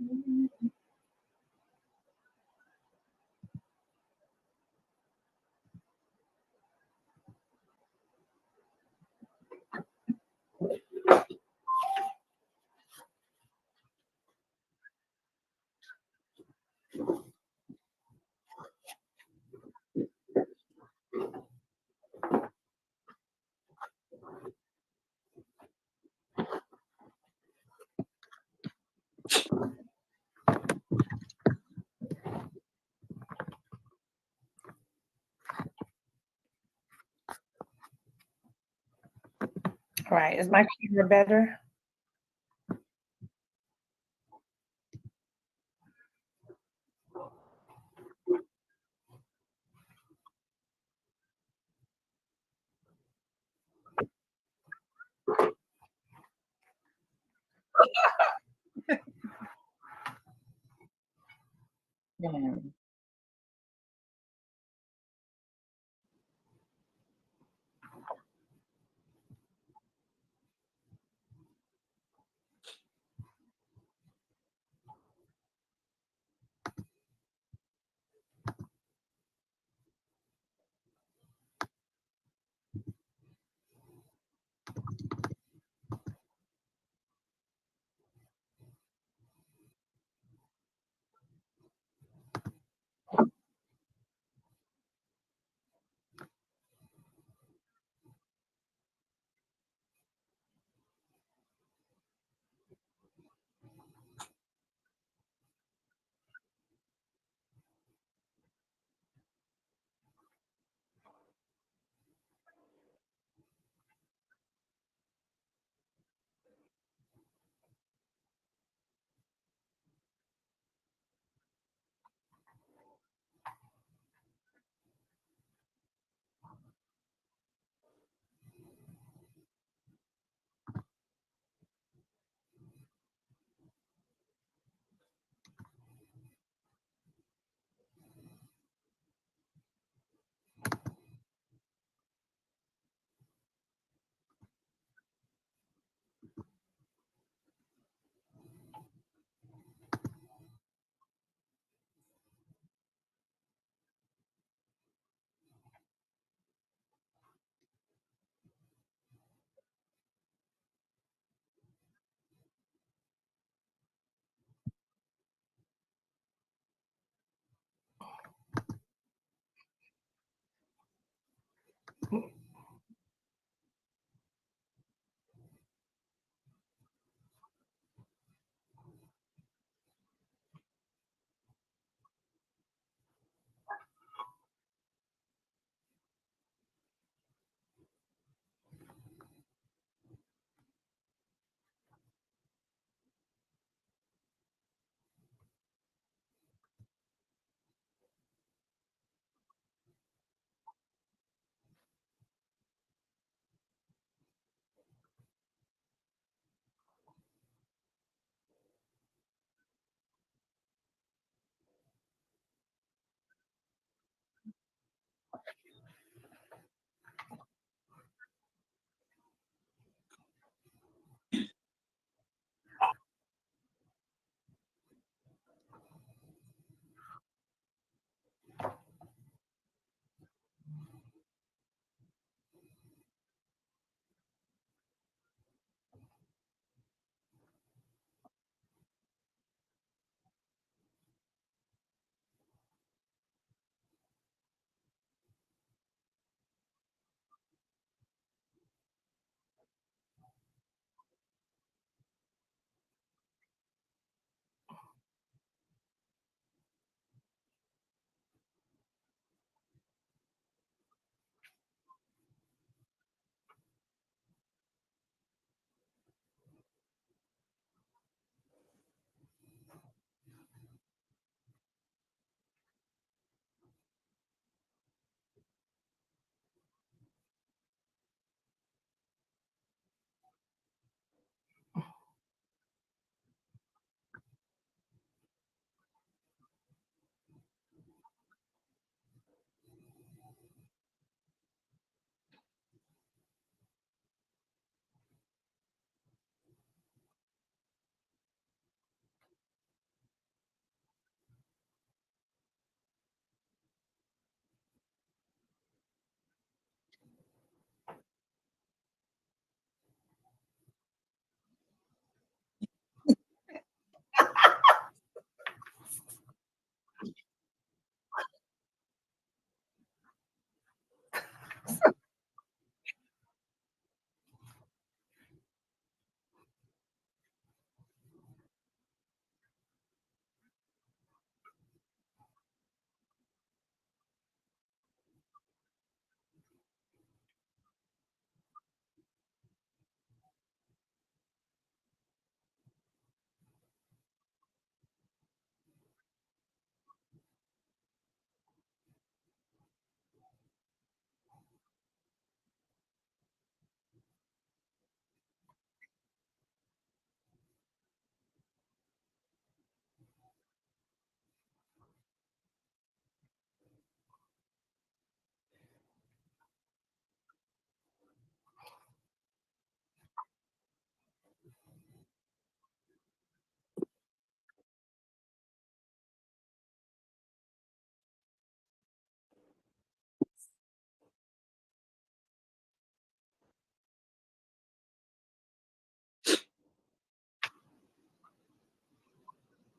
All right, is my camera better? Hmm.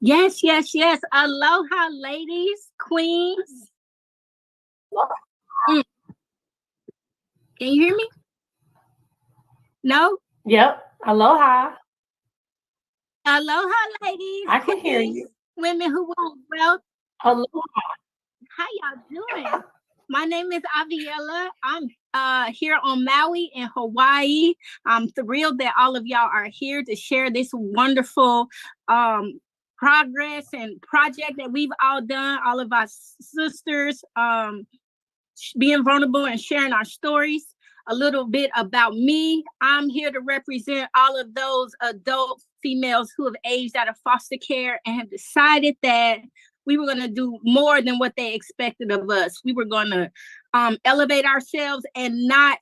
Yes, yes, yes. Aloha, ladies, queens. Mm. Can you hear me? No? Yep. Aloha. Aloha, ladies, I can hear queens, you. women who want wealth. Aloha. How y'all doing? My name is Aviella. I'm here on Maui in Hawaii. I'm thrilled that all of y'all are here to share this wonderful progress and project that we've all done. All of our sisters being vulnerable and sharing our stories. A little bit about me. I'm here to represent all of those adult females who have aged out of foster care and have decided that we were going to do more than what they expected of us. We were going to elevate ourselves and not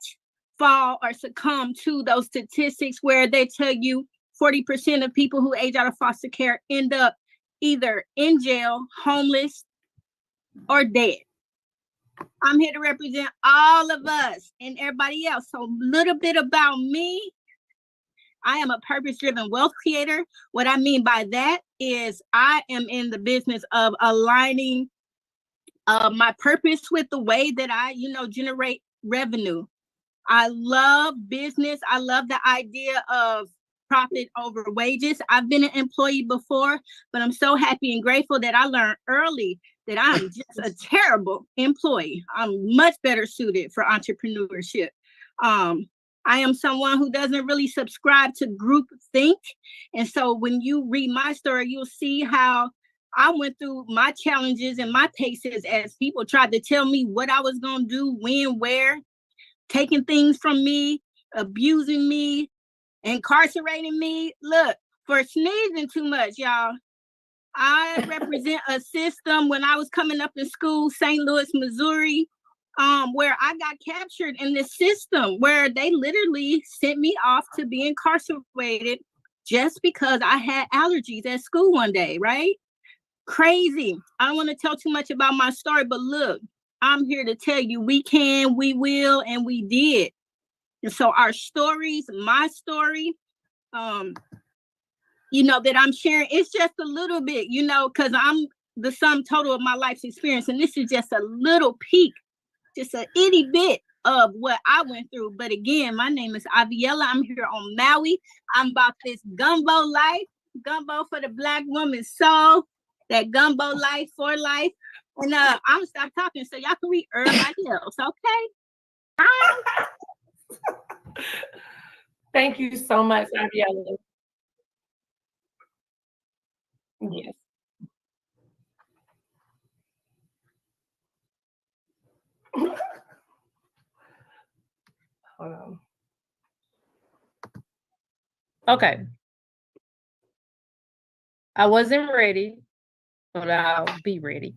fall or succumb to those statistics where they tell you 40% of people who age out of foster care end up either in jail, homeless, or dead. I'm here to represent all of us and everybody else. So a little bit about me. I am a purpose-driven wealth creator. What I mean by that is I am in the business of aligning my purpose with the way that I, generate revenue. I love business. I love the idea of profit over wages. I've been an employee before, but I'm so happy and grateful that I learned early that I'm just a terrible employee. I'm much better suited for entrepreneurship. I am someone who doesn't really subscribe to group think. And so when you read my story, you'll see how I went through my challenges and my paces as people tried to tell me what I was going to do, when, where, taking things from me, abusing me, incarcerating me. Look, for sneezing too much, y'all. I represent a system when I was coming up in school, St. Louis, Missouri, where I got captured in this system where they literally sent me off to be incarcerated just because I had allergies at school one day, right? Crazy. I don't want to tell too much about my story, but look, I'm here to tell you we can, we will, and we did. And so our stories, my story, that I'm sharing, it's just a little bit, because I'm the sum total of my life's experience. And this is just a little peek, just a itty bit of what I went through. But again, my name is Aviella. I'm here on Maui. I'm about this gumbo life, gumbo for the Black woman's soul, that gumbo life for life. And I'm gonna stop talking so y'all can read everybody else, okay? Bye. Thank you so much, Aviella. Yes. Hold on. Okay. I wasn't ready, but I'll be ready.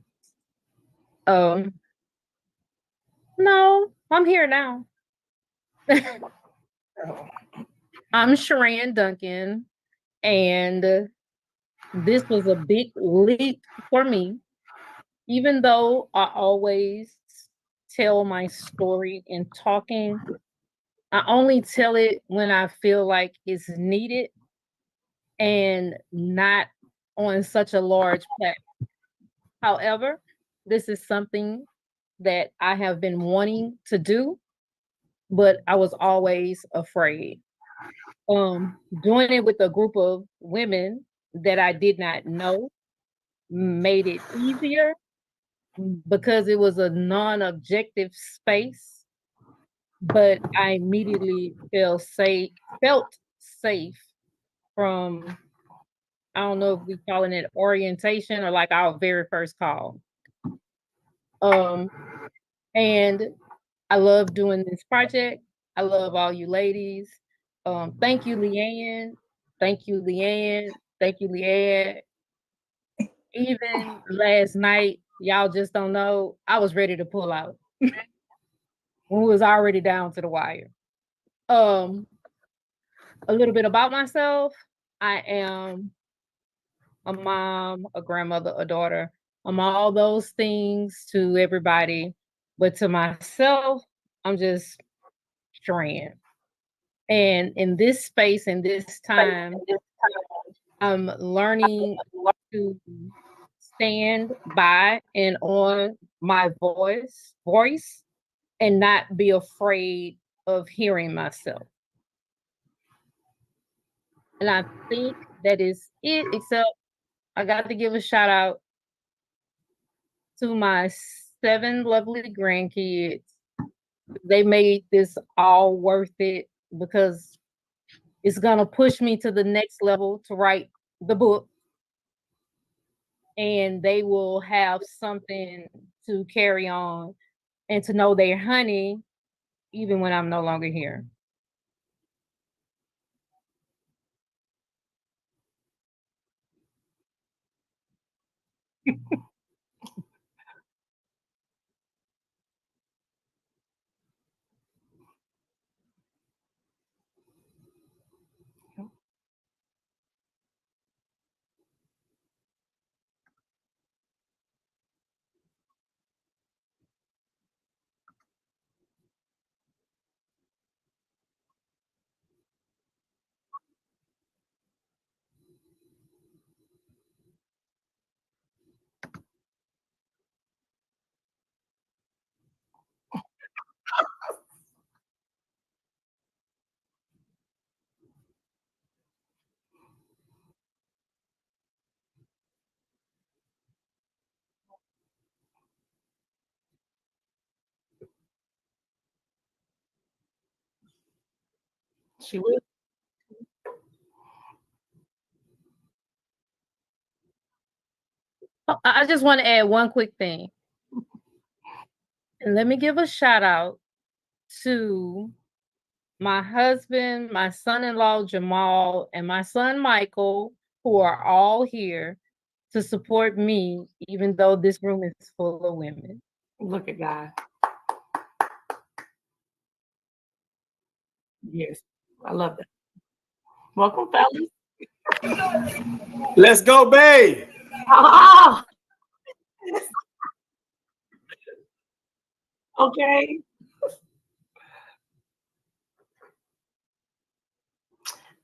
No, I'm here now. I'm Sharan Duncan, and this was a big leap for me. Even though I always tell my story in talking, I only tell it when I feel like it's needed and not on such a large platform. However, this is something that I have been wanting to do, but I was always afraid. Doing it with a group of women that I did not know made it easier because it was a non-objective space, but I immediately felt safe from, I don't know if we calling it orientation or like our very first call. And I love doing this project. I love all you ladies. Thank you, Leanne. Thank you, Leanne. Thank you, Leanne. Even last night, y'all just don't know, I was ready to pull out. We was already down to the wire. A little bit about myself. I am a mom, a grandmother, a daughter. I'm all those things to everybody, but to myself, I'm just Sharan. And in this space, in this time, I'm learning to stand by and on my voice and not be afraid of hearing myself. And I think that is it, except I got to give a shout out to my 7 lovely grandkids. They made this all worth it because it's going to push me to the next level to write the book. And they will have something to carry on and to know their honey even when I'm no longer here. She will. Oh, I just want to add one quick thing. And let me give a shout out to my husband, my son-in-law Jamal, and my son Michael, who are all here to support me, even though this room is full of women. Look at God. Yes, I love that. Welcome, fellas. Let's go, babe. Ah! Okay.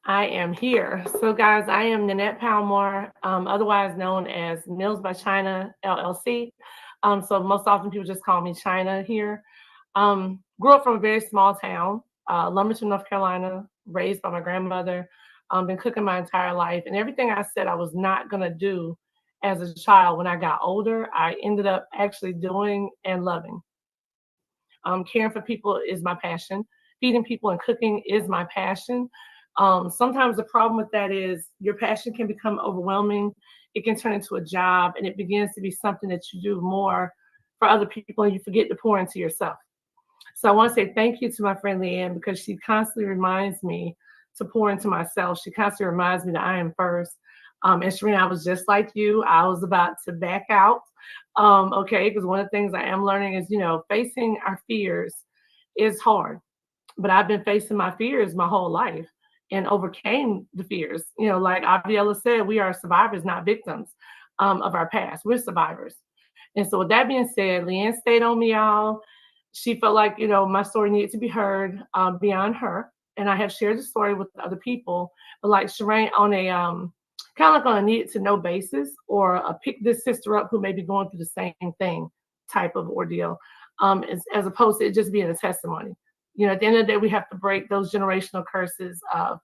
I am here. So, guys, I am Nanette Palmore, otherwise known as Mills by China LLC. So most often people just call me China here. Grew up from a very small town, Lumberton, North Carolina, raised by my grandmother. Been cooking my entire life. And everything I said I was not going to do as a child when I got older, I ended up actually doing and loving. Caring for people is my passion. Feeding people and cooking is my passion. Sometimes the problem with that is your passion can become overwhelming. It can turn into a job and it begins to be something that you do more for other people and you forget to pour into yourself. So I want to say thank you to my friend Leanne because she constantly reminds me to pour into myself. She constantly reminds me that I am first. And Shereen, I was just like you. I was about to back out. Okay, because one of the things I am learning is, facing our fears is hard. But I've been facing my fears my whole life and overcame the fears. Like Aviella said, we are survivors, not victims of our past. We're survivors. And so with that being said, Leanne stayed on me, y'all. She felt like, my story needed to be heard beyond her. And I have shared the story with other people, but like Shereen on a kind of like on a need to know basis or a pick this sister up who may be going through the same thing type of ordeal, as opposed to it just being a testimony. At the end of the day, we have to break those generational curses of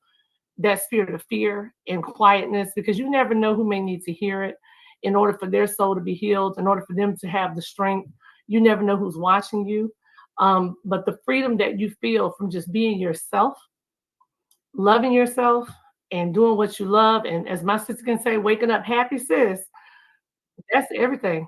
that spirit of fear and quietness because you never know who may need to hear it in order for their soul to be healed, in order for them to have the strength. You never know who's watching you. But the freedom that you feel from just being yourself, loving yourself, and doing what you love. And as my sister can say, waking up happy, sis, that's everything.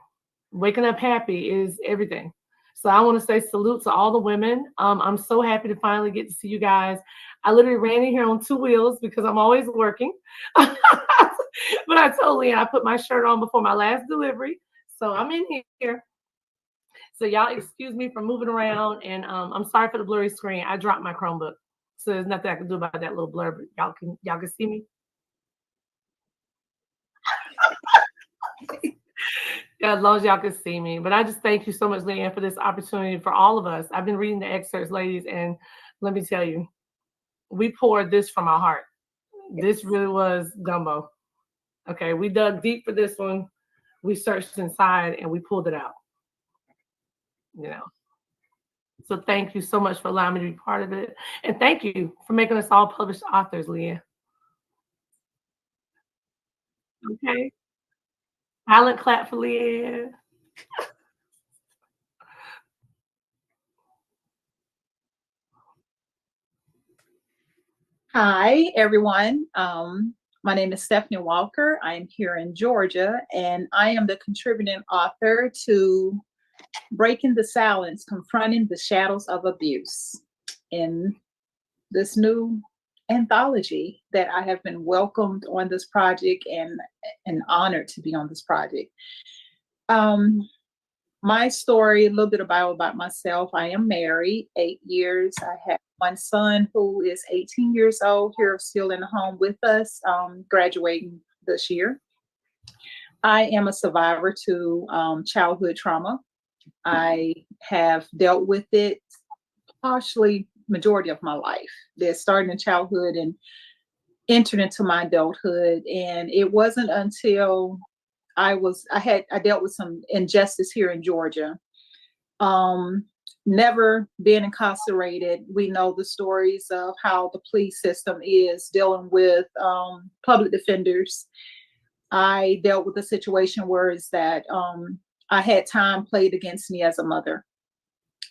Waking up happy is everything. So I want to say salute to all the women. I'm so happy to finally get to see you guys. I literally ran in here on 2 wheels because I'm always working. But I told Leanne I put my shirt on before my last delivery. So I'm in here. So y'all excuse me for moving around. And I'm sorry for the blurry screen. I dropped my Chromebook. So there's nothing I can do about that little blur. But y'all can see me. Yeah, as long as y'all can see me. But I just thank you so much, Leanne, for this opportunity for all of us. I've been reading the excerpts, ladies, and let me tell you, we poured this from our heart. This really was gumbo. Okay, we dug deep for this one. We searched inside and we pulled it out. You know. So thank you so much for allowing me to be part of it. And thank you for making us all published authors, Leah. Okay. Silent clap for Leah. Hi, everyone. My name is Stephanie Walker. I'm here in Georgia, and I am the contributing author to Breaking the Silence, Confronting the Shadows of Abuse in this new anthology that I have been welcomed on this project and honored to be on this project. My story, a little bit about myself. I am married 8 years. I have one son who is 18 years old here, still in the home with us, graduating this year. I am a survivor to childhood trauma. I have dealt with it partially majority of my life. That started in childhood and entered into my adulthood. And it wasn't until I dealt with some injustice here in Georgia. Never been incarcerated. We know the stories of how the police system is dealing with public defenders. I dealt with a situation where is that I had time played against me as a mother,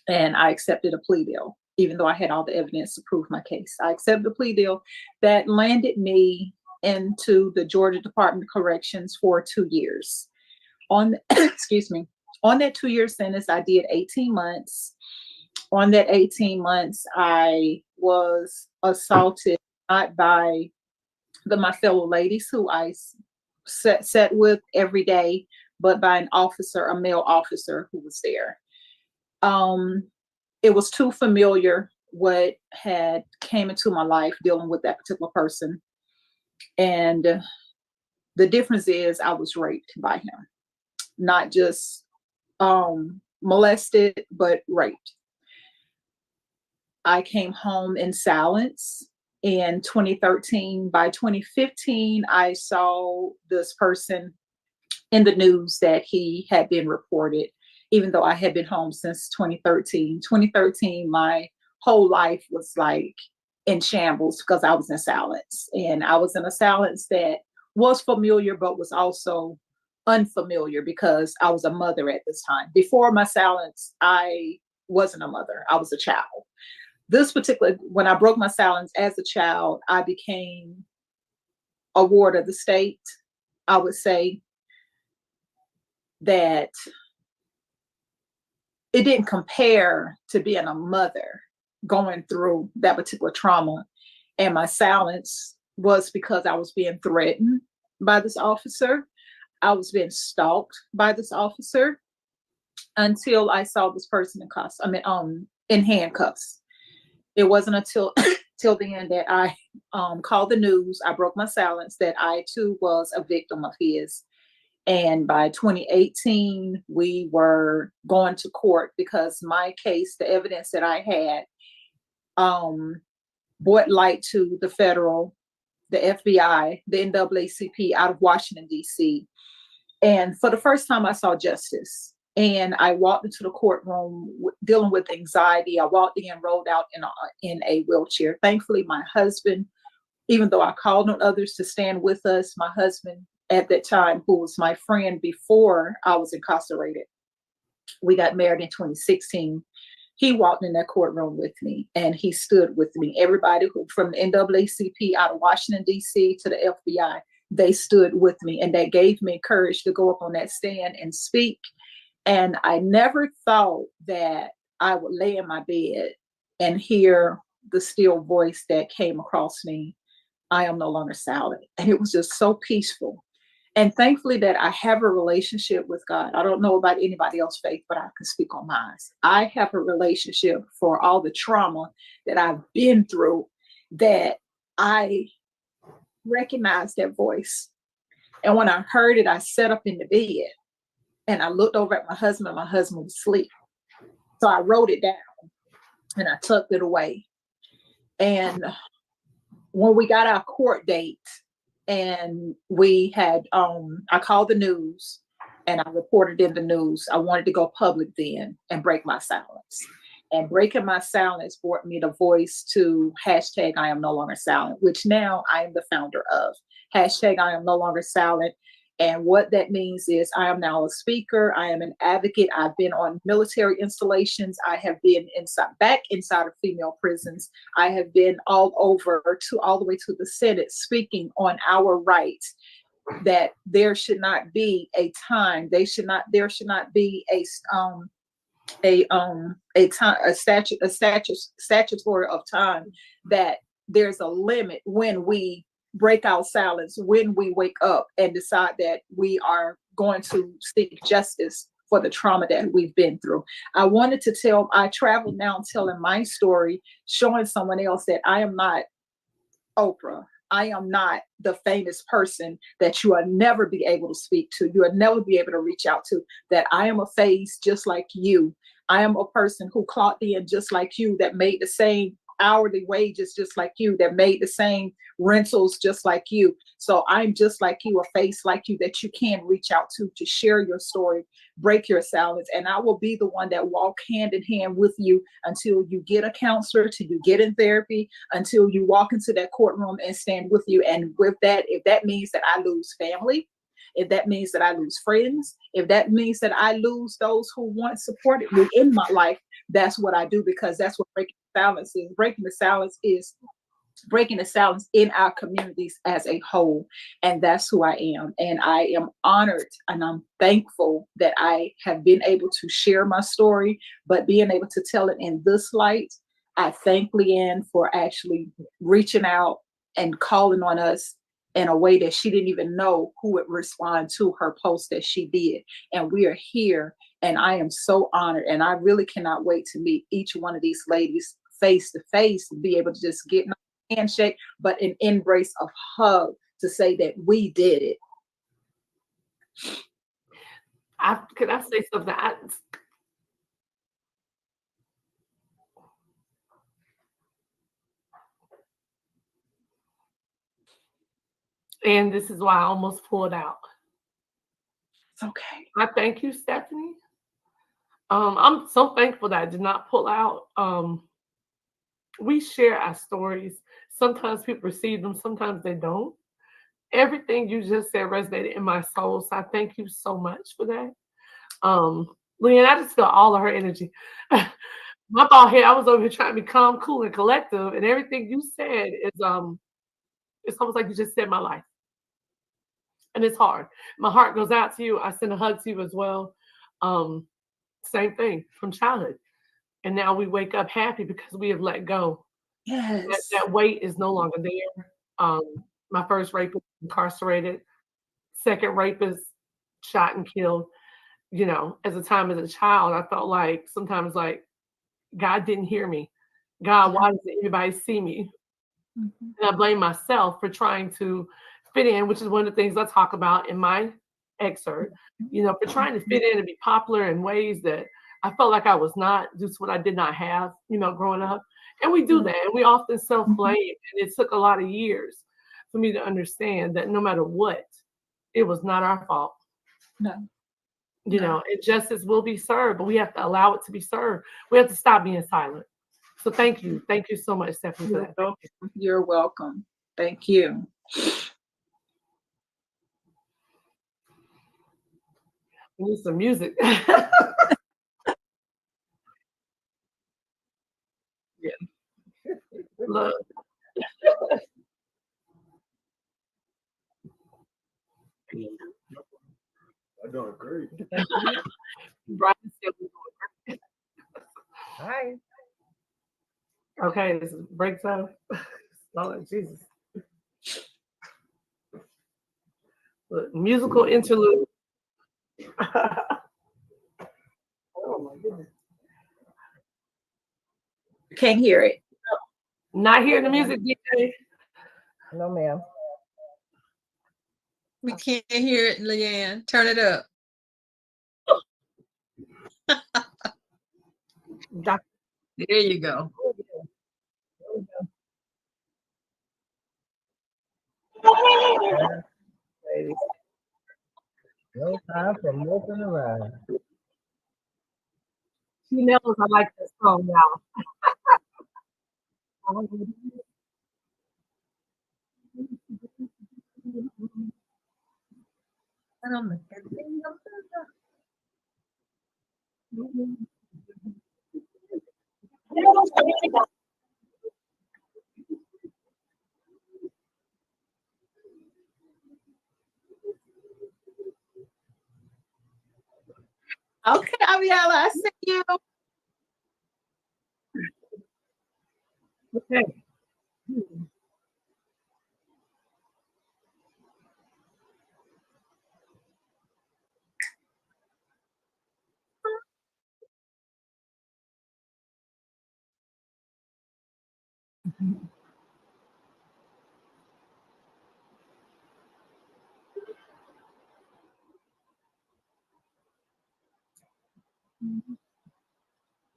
and I accepted a plea deal, even though I had all the evidence to prove my case. I accepted a plea deal that landed me into the Georgia Department of Corrections for 2 years. Excuse me, on that 2-year sentence, I did 18 months. On that 18 months, I was assaulted not by my fellow ladies who I sat with every day, but by an officer, a male officer who was there. It was too familiar what had came into my life dealing with that particular person. And the difference is I was raped by him, not just molested, but raped. I came home in silence in 2013. By 2015, I saw this person in the news that he had been reported, even though I had been home since 2013. 2013, my whole life was like in shambles because I was in silence. And I was in a silence that was familiar, but was also unfamiliar because I was a mother at this time. Before my silence, I wasn't a mother. I was a child. This particular, when I broke my silence as a child, I became a ward of the state. I would say that it didn't compare to being a mother going through that particular trauma. And my silence was because I was being threatened by this officer. I was being stalked by this officer until I saw this person in handcuffs. It wasn't until till the end that I called the news. I broke my silence that I too was a victim of his. And by 2018, we were going to court because my case, the evidence that I had, brought light to the federal, the FBI, the NAACP out of Washington, D.C. And for the first time, I saw justice. And I walked into the courtroom dealing with anxiety. I walked in, rolled out in a wheelchair. Thankfully, my husband, even though I called on others to stand with us, my husband at that time, who was my friend before I was incarcerated, we got married in 2016. He walked in that courtroom with me and he stood with me. Everybody from the NAACP out of Washington, D.C. to the FBI, they stood with me, and that gave me courage to go up on that stand and speak. And I never thought that I would lay in my bed and hear the still voice that came across me, I am no longer silent. And it was just so peaceful. And thankfully that I have a relationship with God. I don't know about anybody else's faith, but I can speak on mine. I have a relationship for all the trauma that I've been through, that I recognize that voice. And when I heard it, I sat up in the bed and I looked over at my husband, and my husband was asleep. So I wrote it down and I tucked it away. And when we got our court date, And we had, I called the news and I reported in the news. I wanted to go public then and break my silence. And breaking my silence brought me the voice to hashtag I am no longer silent, which now I am the founder of. Hashtag I am no longer silent. And what that means is I am now a speaker. I am an advocate. I've been on military installations. I have been back inside of female prisons. I have been all the way to the Senate speaking on our rights, that there should not be a time. There should not be a statutory of time, that there's a limit when we break our silence, when we wake up and decide that we are going to seek justice for the trauma that we've been through. I travel now telling my story, showing someone else that I am not Oprah. I am not the famous person that you will never be able to speak to. You will never be able to reach out to. That I am a face just like you. I am a person who clocked in just like you, that made the same hourly wages just like you, that made the same rentals just like you. So I'm just like you, a face like you that you can reach out to share your story, break your silence. And I will be the one that walk hand in hand with you until you get a counselor, till you get in therapy, until you walk into that courtroom and stand with you. And with that, if that means that I lose family, if that means that I lose friends, if that means that I lose those who once supported me in my life, that's what I do, because that's what breaking silence is. Breaking the silence is breaking the silence in our communities as a whole. And that's who I am. And I am honored and I'm thankful that I have been able to share my story, but being able to tell it in this light. I thank Leanne for actually reaching out and calling on us in a way that she didn't even know who would respond to her post that she did. And we are here, and I am so honored. And I really cannot wait to meet each one of these ladies face to face, to be able to just get a handshake, but an embrace of hug to say that we did it. Could I say something? And this is why I almost pulled out. It's okay. I thank you, Stephanie. I'm so thankful that I did not pull out. We share our stories. Sometimes people receive them, sometimes they don't. Everything you just said resonated in my soul, so I thank you so much for that. Leanne, I just feel all of her energy. My thought here, I was over here trying to be calm, cool, and collective, and everything you said is it's almost like you just saved my life. And it's hard. My heart goes out to you. I send a hug to you as well. Same thing from childhood. And now we wake up happy because we have let go. Yes. That weight is no longer there. My first rapist incarcerated. Second rapist shot and killed. You know, as a child, I felt like sometimes like God didn't hear me. God, why doesn't anybody see me? Mm-hmm. And I blame myself for trying to fit in, which is one of the things I talk about in my excerpt, you know, for trying to fit in and be popular in ways that I felt like I was not, just what I did not have, you know, growing up. And we do that. And we often self-blame. And it took a lot of years for me to understand that no matter what, it was not our fault. No. You know, and justice will be served, but we have to allow it to be served. We have to stop being silent. So thank you. Thank you so much, Stephanie, for that. You're welcome. Thank you. We need some music. Yeah. Look. I'm doing great. Brian said we're doing great. Hi. Okay, this is break time. Lord Jesus. Look, musical interlude. Oh my goodness. Can't hear it. Not hearing the music, DJ. No, ma'am. We can't hear it, Leanne. Turn it up. There you go. Ladies. No time for moping around. She knows I like this song now. Okay, Aviala, I see you. Okay.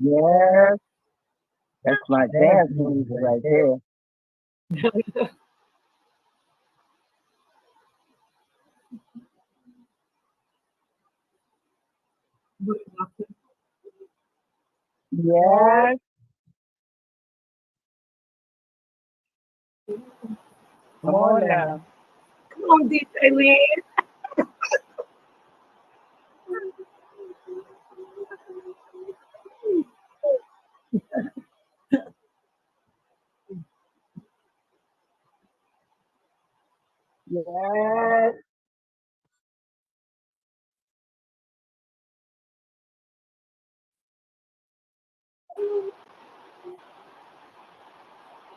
Yes, that's my dance music right there. Yes. Come on now. Come on, DJ Lee. Yes.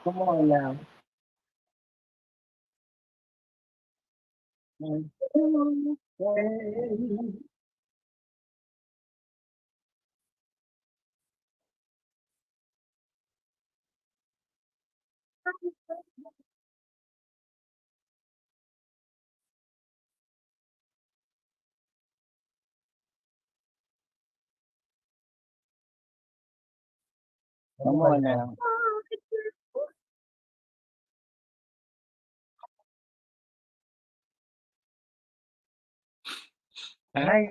Come on now. Come on now. Hi.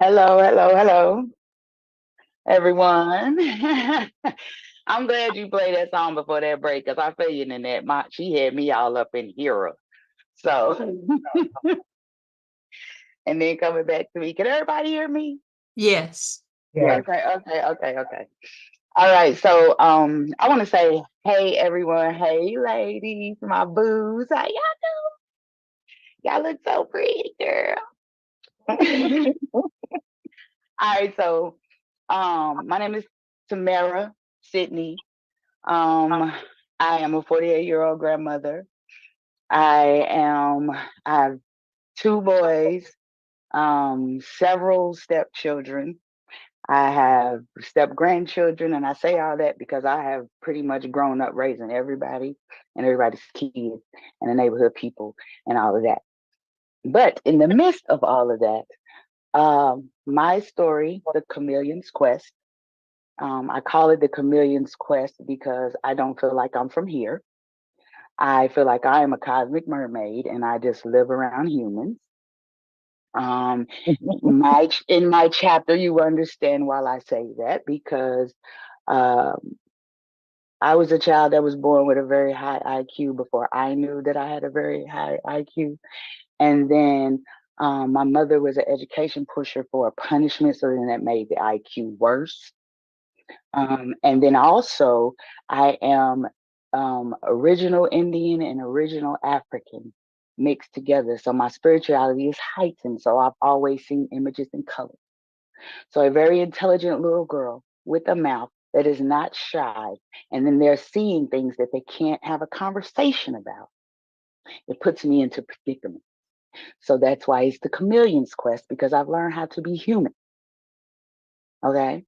Hello, hello, hello, everyone. I'm glad you played that song before that break because I feel you in that. She had me all up in here. So, and then coming back to me, can everybody hear me? Yes. Yeah. Okay. All right. So, I want to say, hey, everyone. Hey, ladies, my boos. How y'all doing? Y'all look so pretty, girl. All right. So, my name is Tamara Sydney. I am a 48-year-old grandmother. I have two boys, several stepchildren. I have step grandchildren, and I say all that because I have pretty much grown up raising everybody and everybody's kids and the neighborhood people and all of that. But in the midst of all of that, my story, The Chameleon's Quest, I call it The Chameleon's Quest because I don't feel like I'm from here. I feel like I am a cosmic mermaid and I just live around humans. In my chapter, you understand why I say that because um, I was a child that was born with a very high IQ before I knew that I had a very high IQ, and then my mother was an education pusher for a punishment, so then that made the IQ worse. And then also, I am original Indian and original African mixed together. So my spirituality is heightened. So I've always seen images in color. So a very intelligent little girl with a mouth that is not shy. And then they're seeing things that they can't have a conversation about. It puts me into predicament. So that's why it's the chameleon's quest because I've learned how to be human. Okay.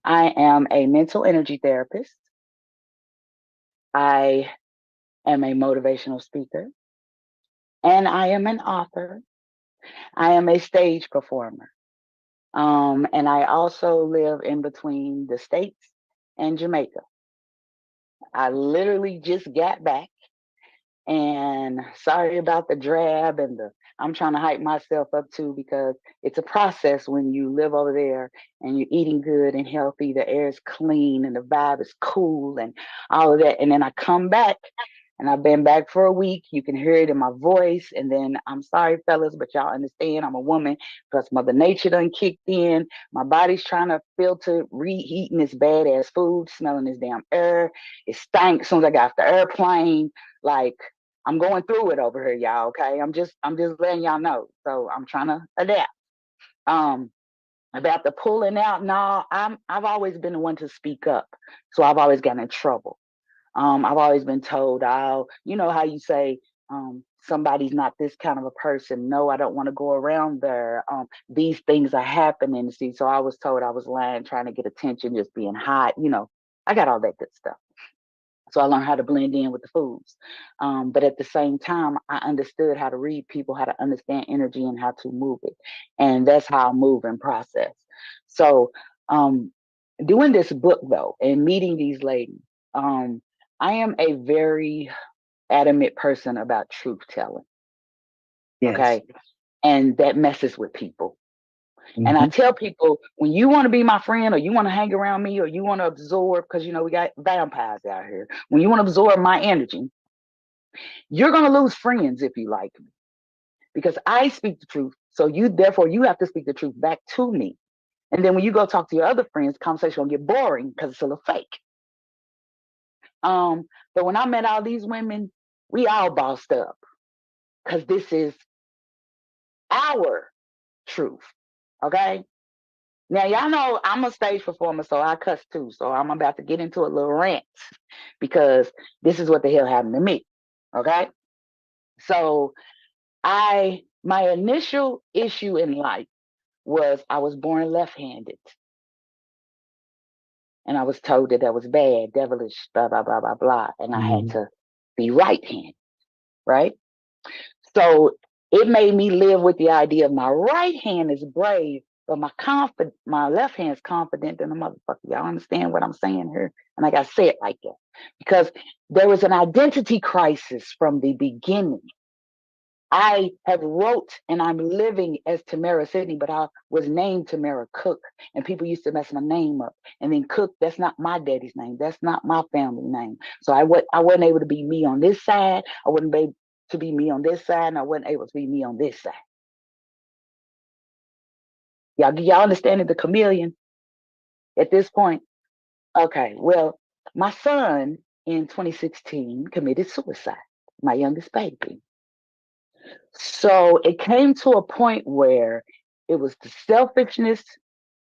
I am a mental energy therapist. I am a motivational speaker, and I am an author. I am a stage performer. And I also live in between the States and Jamaica. I literally just got back. And sorry about the drab and the I'm trying to hype myself up too, because it's a process when you live over there and you're eating good and healthy. The air is clean and the vibe is cool and all of that. And then I come back and I've been back for a week. You can hear it in my voice. And then I'm sorry, fellas, but y'all understand I'm a woman. Plus Mother Nature done kicked in. My body's trying to filter reheating this badass food, smelling this damn air. It stank as soon as I got off the airplane. Like, I'm going through it over here, y'all. Okay. I'm just letting y'all know. So I'm trying to adapt. Um, about the pulling out, no, I've always been the one to speak up. So I've always gotten in trouble. I've always been told, oh, you know how you say, somebody's not this kind of a person. No, I don't want to go around there. These things are happening. See, so I was told I was lying, trying to get attention, just being hot. I got all that good stuff. So I learned how to blend in with the foods. But at the same time, I understood how to read people, how to understand energy and how to move it. And that's how I move and process. So doing this book though, and meeting these ladies, I am a very adamant person about truth telling. Yes. Okay. And that messes with people. And I tell people, when you want to be my friend or you want to hang around me or you want to absorb, because we got vampires out here. When you want to absorb my energy, you're going to lose friends if you like me, because I speak the truth. So therefore you have to speak the truth back to me. And then when you go talk to your other friends, the conversation will get boring because it's a little fake. But when I met all these women, we all bossed up because this is our truth. Okay. Now, y'all know I'm a stage performer, so I cuss too. So I'm about to get into a little rant because this is what the hell happened to me. Okay. So my initial issue in life was I was born left-handed. And I was told that was bad, devilish, blah, blah, blah, blah, blah. And I had to be right-handed, right? So it made me live with the idea of my right hand is brave, but my left hand is confident than a motherfucker. Y'all understand what I'm saying here? And I got to say it like that because there was an identity crisis from the beginning. I have wrote and I'm living as Tamara Sidney, but I was named Tamara Cook, and people used to mess my name up. And then Cook, that's not my daddy's name. That's not my family name. So I wasn't able to be me on this side. I wasn't able to be me on this side, and I wasn't able to be me on this side. Y'all understanding the chameleon at this point? Okay, well, my son in 2016 committed suicide, my youngest baby. So it came to a point where it was the selfishness,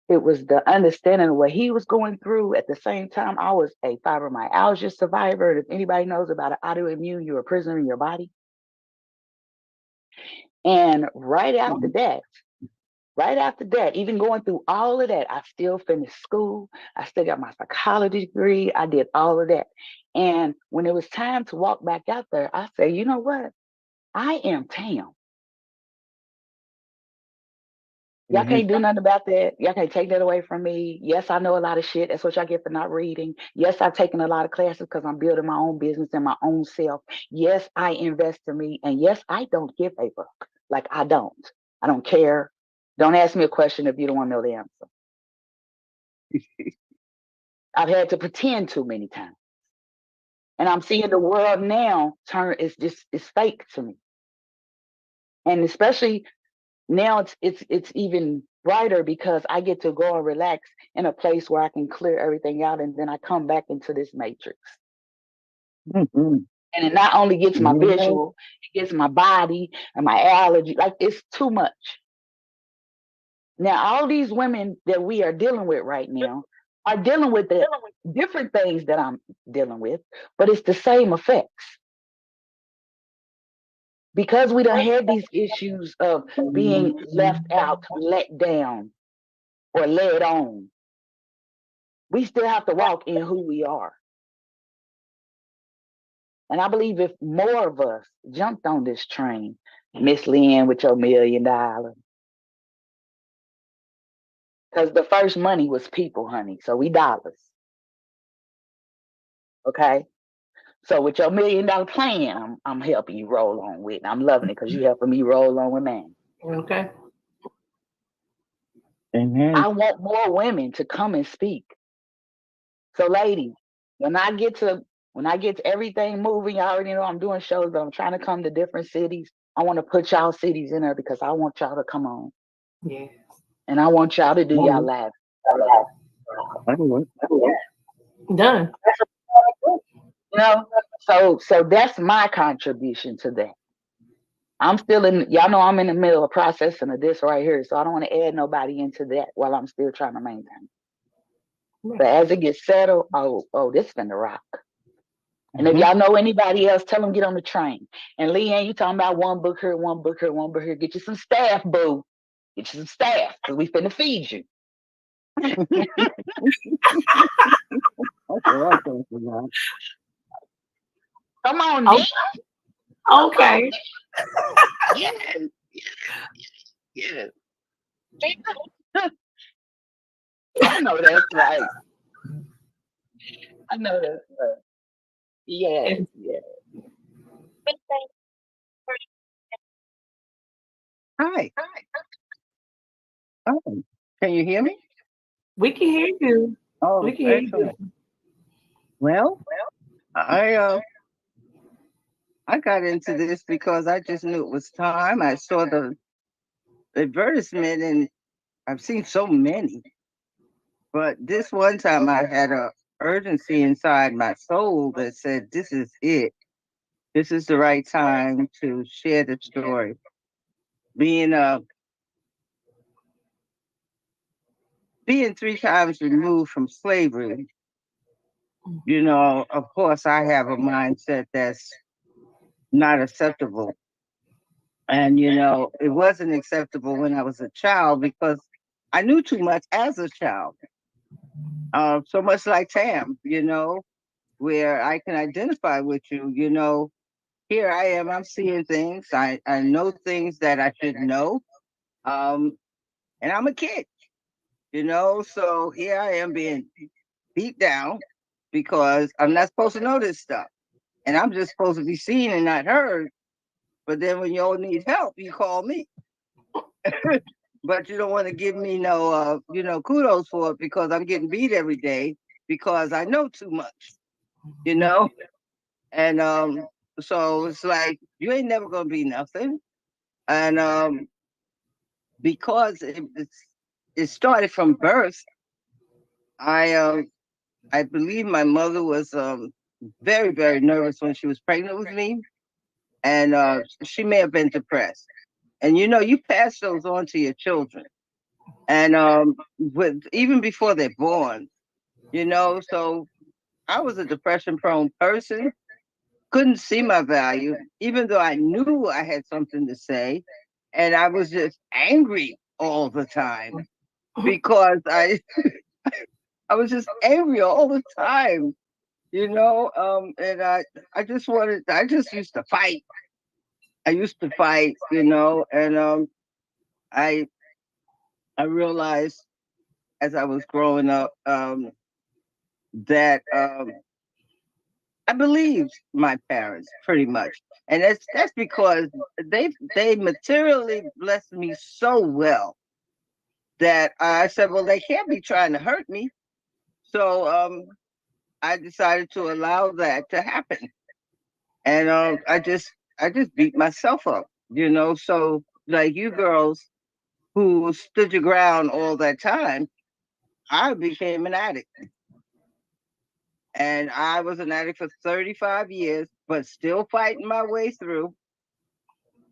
it was the understanding of what he was going through. At the same time, I was a fibromyalgia survivor. And if anybody knows about an autoimmune, you're a prisoner in your body. And right after that, even going through all of that, I still finished school. I still got my psychology degree. I did all of that. And when it was time to walk back out there, I said, you know what? I am Tam. Y'all can't do nothing about that. Y'all can't take that away from me. Yes, I know a lot of shit. That's what y'all get for not reading. Yes, I've taken a lot of classes because I'm building my own business and my own self. Yes, I invest in me. And yes, I don't give a fuck. Like, I don't. I don't care. Don't ask me a question if you don't want to know the answer. I've had to pretend too many times. And I'm seeing the world now it's fake to me. And especially now it's even brighter because I get to go and relax in a place where I can clear everything out, and then I come back into this matrix. And it not only gets my visual, it gets my body and my allergy. Like, it's too much. Now, all these women that we are dealing with right now are dealing with the different things that I'm dealing with, but it's the same effects. Because we done had these issues of being left out, let down, or led on, we still have to walk in who we are. And I believe if more of us jumped on this train, Miss Lynn with your $1 million, Because the first money was people, honey. So we dollars. Okay. So with your $1 million plan, I'm helping you roll on with. And I'm loving it because you helping me roll on with man. Okay. Amen. I want more women to come and speak. So ladies, when I get to everything moving, y'all already know I'm doing shows, but I'm trying to come to different cities. I want to put y'all cities in there because I want y'all to come on. Yeah. And I want y'all to do y'all live. Done. You know? So that's my contribution to that. I'm still y'all know I'm in the middle of processing of this right here. So I don't want to add nobody into that while I'm still trying to maintain. But as it gets settled, this is finna rock. And if y'all know anybody else, tell them get on the train. And Leanne, you talking about one book here, one book here, one book here. Get you some staff, boo. Get you some staff, because we finna feed you. Come on, Nick. Okay. Yes. Yes. I know that's right. I know that's right. Yes. Yes. Hi. Oh, can you hear me? We can hear you. Oh, We can hear excellent. you. Well, I got into this because I just knew it was time. I saw the advertisement, and I've seen so many, but this one time I had a urgency inside my soul that said, "This is it. This is the right time to share the story." Being 3 times removed from slavery, of course, I have a mindset that's not acceptable. And, it wasn't acceptable when I was a child because I knew too much as a child. So much like Tam, where I can identify with you, here I am, I'm seeing things. I know things that I should know. And I'm a kid, so here I am being beat down because I'm not supposed to know this stuff. And I'm just supposed to be seen and not heard. But then when you all need help, you call me. But you don't want to give me no, kudos for it because I'm getting beat every day because I know too much, And so it's like you ain't never gonna be nothing. And because it started from birth, I believe my mother was very, very nervous when she was pregnant with me, and she may have been depressed. And you pass those on to your children, and even before they're born, So I was a depression-prone person, couldn't see my value, even though I knew I had something to say, and I was just angry all the time because I was just angry all the time, and I just used to fight. I used to fight, and I I realized as I was growing up that I believed my parents pretty much, and that's because they materially blessed me so well that I said, well, they can't be trying to hurt me, so I decided to allow that to happen, and I just beat myself up, So like you girls who stood your ground all that time, I became an addict. And I was an addict for 35 years, but still fighting my way through.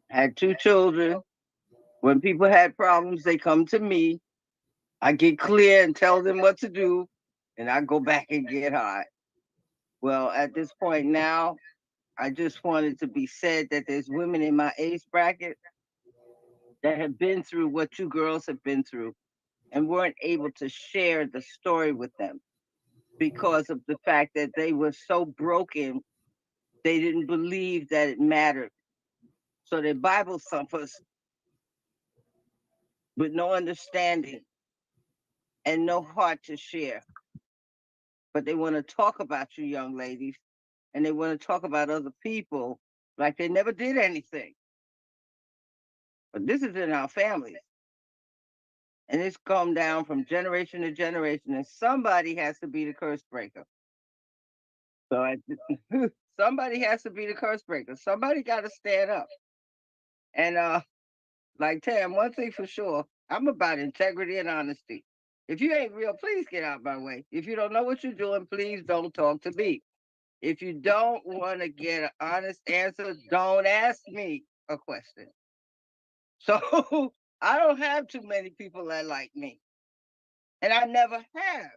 Had 2 children. When people had problems, they come to me. I get clear and tell them what to do, and I go back and get high. Well, at this point now, I just wanted to be said that there's women in my age bracket that have been through what you girls have been through and weren't able to share the story with them because of the fact that they were so broken, they didn't believe that it mattered. So they're Bible thumpers with no understanding and no heart to share. But they want to talk about you young ladies, and they want to talk about other people like they never did anything. But this is in our families. And it's come down from generation to generation, and somebody has to be the curse breaker. So somebody has to be the curse breaker. Somebody got to stand up. And like Tam, one thing for sure, I'm about integrity and honesty. If you ain't real, please get out my way. If you don't know what you're doing, please don't talk to me. If you don't want to get an honest answer, don't ask me a question. So I don't have too many people that like me. And I never have.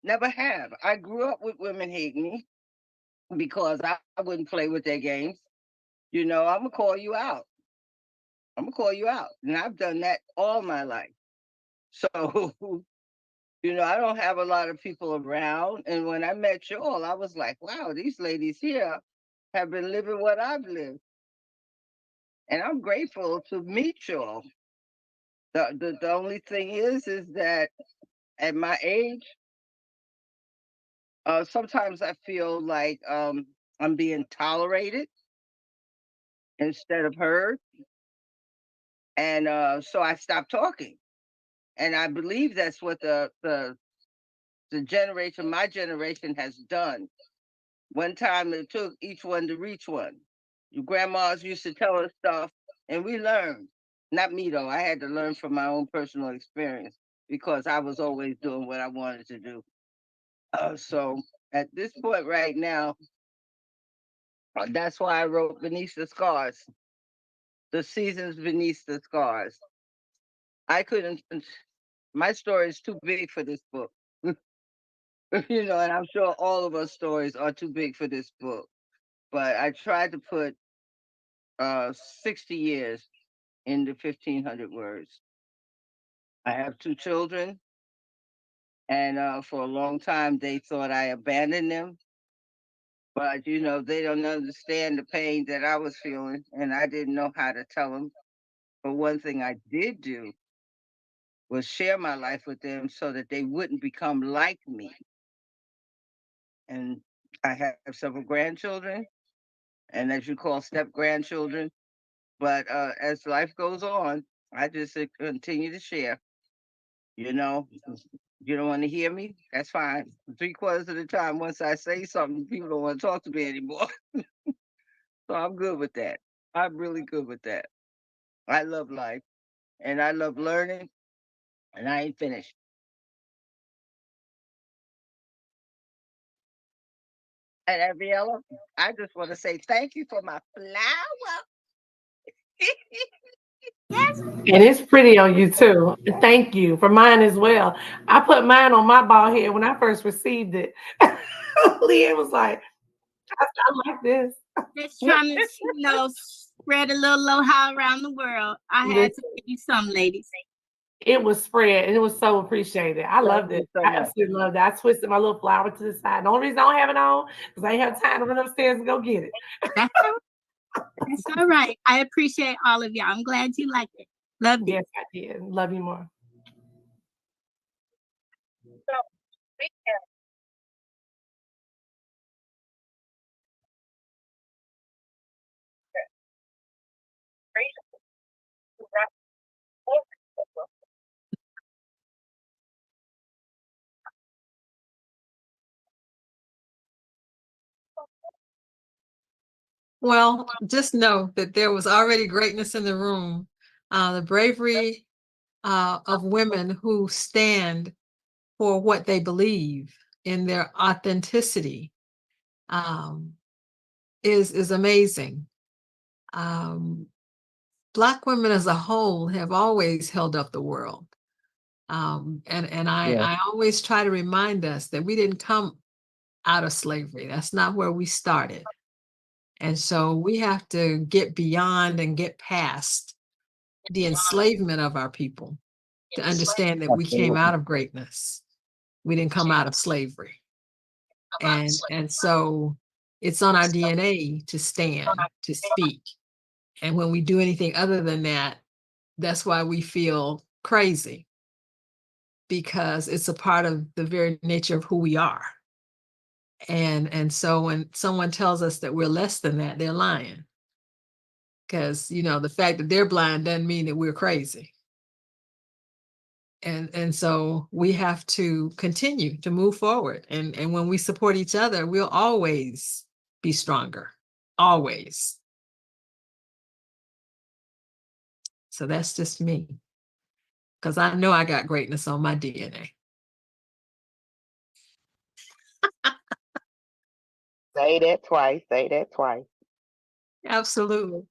Never have. I grew up with women hating me because I wouldn't play with their games. You know, I'm going to call you out. I'm going to call you out. And I've done that all my life. So, you know, I don't have a lot of people around. And when I met y'all, I was like, wow, these ladies here have been living what I've lived. And I'm grateful to meet y'all. The only thing is that at my age, sometimes I feel like I'm being tolerated instead of heard. And so I stopped talking. And I believe that's what the generation, my generation, has done. One time it took each one to reach one. Your grandmas used to tell us stuff, and we learned. Not me though. I had to learn from my own personal experience because I was always doing what I wanted to do. So at this point right now, that's why I wrote Beneath the Scars, the seasons beneath the scars. I couldn't. My story is too big for this book. You know, and I'm sure all of our stories are too big for this book. But I tried to put 60 years into 1,500 words. I have 2 children, and for a long time they thought I abandoned them. But you know, they don't understand the pain that I was feeling, and I didn't know how to tell them. But one thing I did do was share my life with them so that they wouldn't become like me. And I have several grandchildren, and as you call step grandchildren. But as life goes on, I just continue to share. You know, you don't want to hear me? That's fine. 3/4 of the time, once I say something, people don't want to talk to me anymore. So I'm good with that. I'm really good with that. I love life and I love learning, and I ain't finished. And Ariella, I just want to say thank you for my flower. Yes. And it's pretty on you too. Thank you for mine as well. I put mine on my bald head when I first received it. Leah was like, I like this. Just trying to, spread a little aloha around the world. I had to give you some, ladies. It was spread and it was so appreciated. I loved you it. so I much. absolutely loved it. I twisted my little flower to the side. The only reason I don't have it on because I ain't have time to run upstairs and go get it. That's all right. I appreciate all of y'all. I'm glad you liked it. Love you. Yes, I did. Love you more. Well, just know that there was already greatness in the room. The bravery of women who stand for what they believe in their authenticity is amazing. Black women as a whole have always held up the world. And I always try to remind us that we didn't come out of slavery. That's not where we started. And so we have to get beyond and get past the enslavement of our people to understand that we came out of greatness. We didn't come out of slavery. And so it's on our DNA to stand, to speak. And when we do anything other than that, that's why we feel crazy. because it's a part of the very nature of who we are. And so when someone tells us that we're less than that, they're lying. Because, you know, the fact that they're blind doesn't mean that we're crazy. And so we have to continue to move forward. And when we support each other, we'll always be stronger. Always. So that's just me. Because I know I got greatness on my DNA. Say that twice. Say that twice. Absolutely.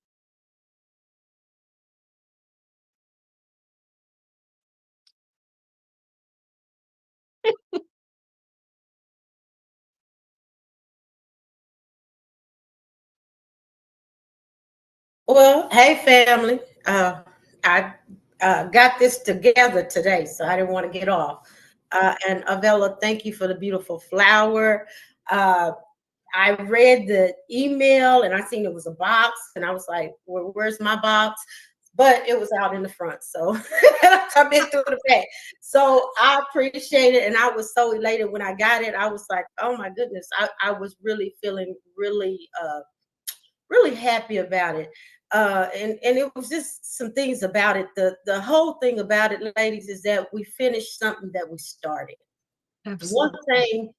Well, hey, family. I got this together today, so I didn't want to get off. And Avella, thank you for the beautiful flower. I read the email and I seen it was a box, and I was like, well, where's my box? But it was out in the front, so I've been through the back. So I appreciate it, and I was so elated when I got it. I was like, oh my goodness, I was really feeling really happy about it. And it was just some things about it. The whole thing about it, ladies, is that we finished something that we started. Absolutely. One thing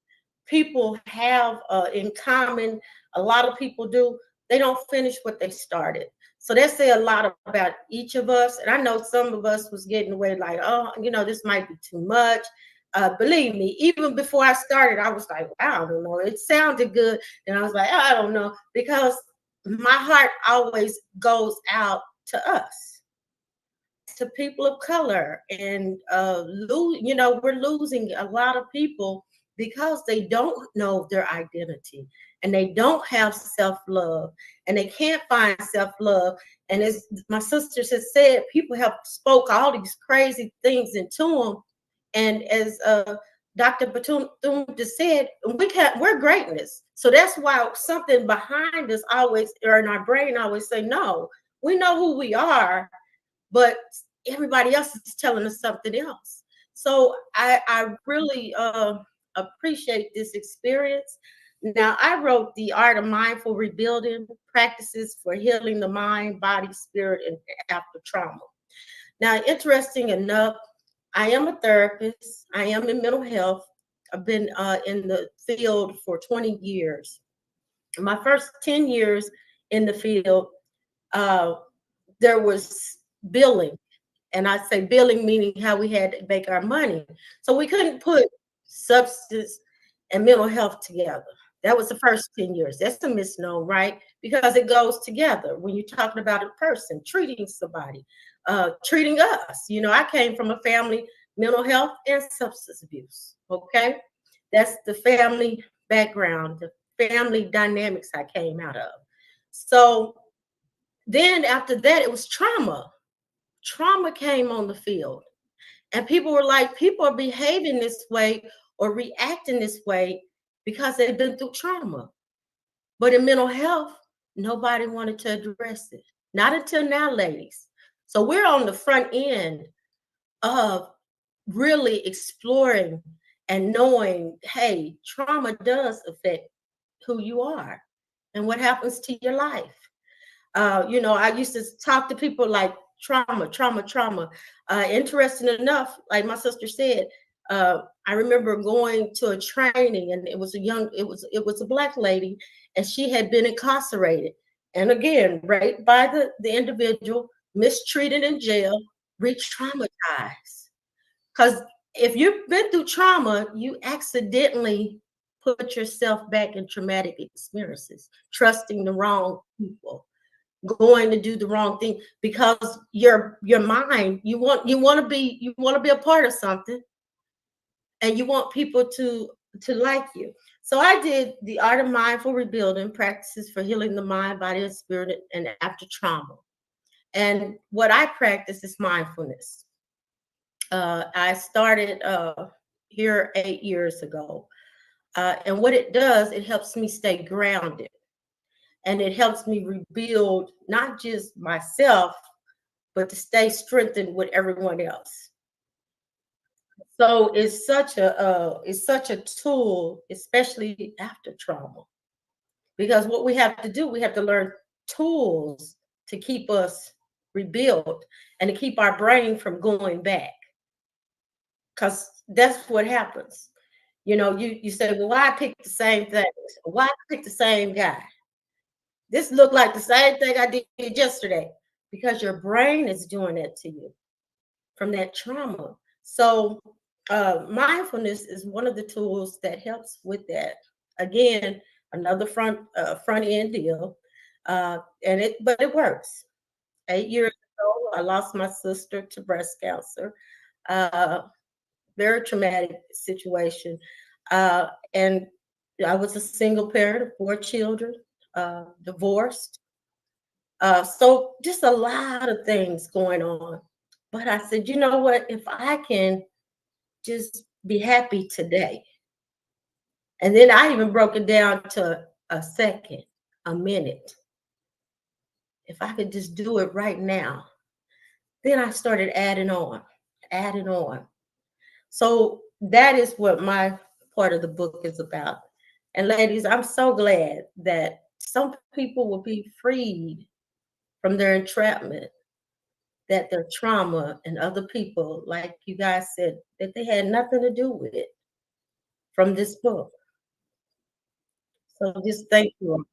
people have in common, a lot of people do, they don't finish what they started. So that say a lot about each of us. And I know some of us was getting away like, oh, you know, this might be too much. Believe me, even before I started, I was like, I don't know. It sounded good. And I was like, I don't know, because my heart always goes out to us, to people of color. And you know, we're losing a lot of people because they don't know their identity, and they don't have self-love, and they can't find self-love. And as my sisters have said, people have spoke all these crazy things into them. And as Dr. Batum just said, we're greatness. So that's why something behind us always, or in our brain always say, no, we know who we are, but everybody else is telling us something else. So I really appreciate this experience. Now, I wrote The Art of Mindful Rebuilding, Practices for Healing the Mind, Body, Spirit, and After Trauma. Now, interesting enough, I am a therapist. I am in mental health. I've been in the field for 20 years. My first 10 years in the field, there was billing. And I say billing meaning how we had to make our money. So we couldn't put substance and mental health together. That was the first 10 years. That's a misnomer, right? Because it goes together when you're talking about a person, treating somebody, treating us. You know, I came from a family, mental health and substance abuse, okay? That's the family background, the family dynamics I came out of. So then after that, it was trauma. Trauma came on the field. And people were like, people are behaving this way or reacting this way because they've been through trauma. But in mental health, nobody wanted to address it. Not until now, ladies. So we're on the front end of really exploring and knowing, hey, trauma does affect who you are and what happens to your life. You know, I used to talk to people like trauma, trauma, trauma. Interesting enough, like my sister said, I remember going to a training, and it was a Black lady, and she had been incarcerated, and again raped by the individual, mistreated in jail, re-traumatized. Because if you've been through trauma, you accidentally put yourself back in traumatic experiences, trusting the wrong people, going to do the wrong thing because your mind, you want to be a part of something, and you want people to like you. So I did The Art of Mindful Rebuilding, Practices for Healing the Mind, Body, and Spirit, and After Trauma. And what I practice is mindfulness. I started here 8 years ago, and what it does, it helps me stay grounded. And it helps me rebuild not just myself, but to stay strengthened with everyone else. So it's such a tool, especially after trauma, because what we have to do, we have to learn tools to keep us rebuilt and to keep our brain from going back, because that's what happens. You know, you say, well, why I pick the same thing? Why I pick the same guy? This looked like the same thing I did yesterday, because your brain is doing that to you from that trauma. So mindfulness is one of the tools that helps with that. Again, another front end deal, but it works. 8 years ago, I lost my sister to breast cancer. Uh, Very traumatic situation, and I was a single parent of 4 children, divorced. So just a lot of things going on. But I said, you know what? If I can just be happy today. And then I even broke it down to a second, a minute. If I could just do it right now, then I started adding on, adding on. So that is what my part of the book is about. And ladies, I'm so glad that some people will be freed from their entrapment, that their trauma and other people, like you guys said, that they had nothing to do with it from this book. So just thank you.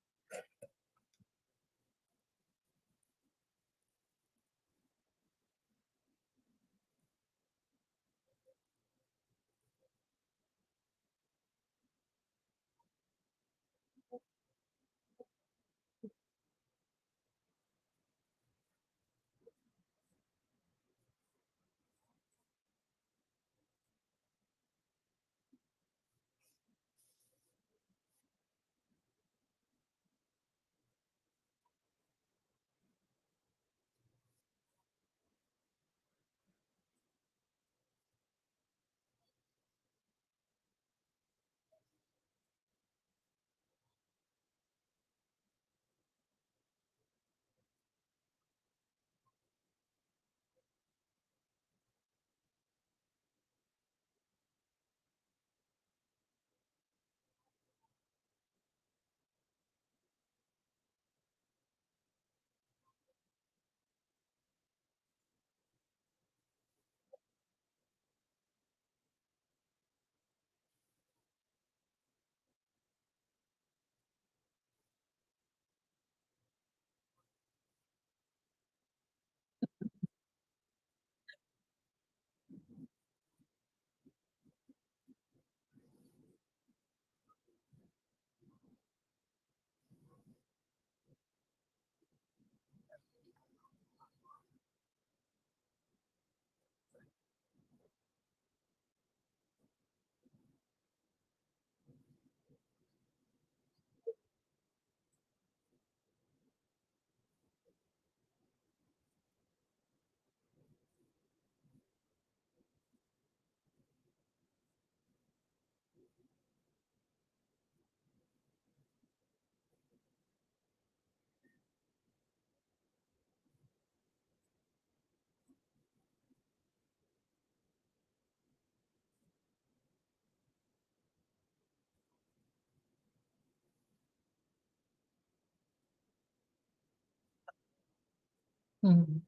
Mhm.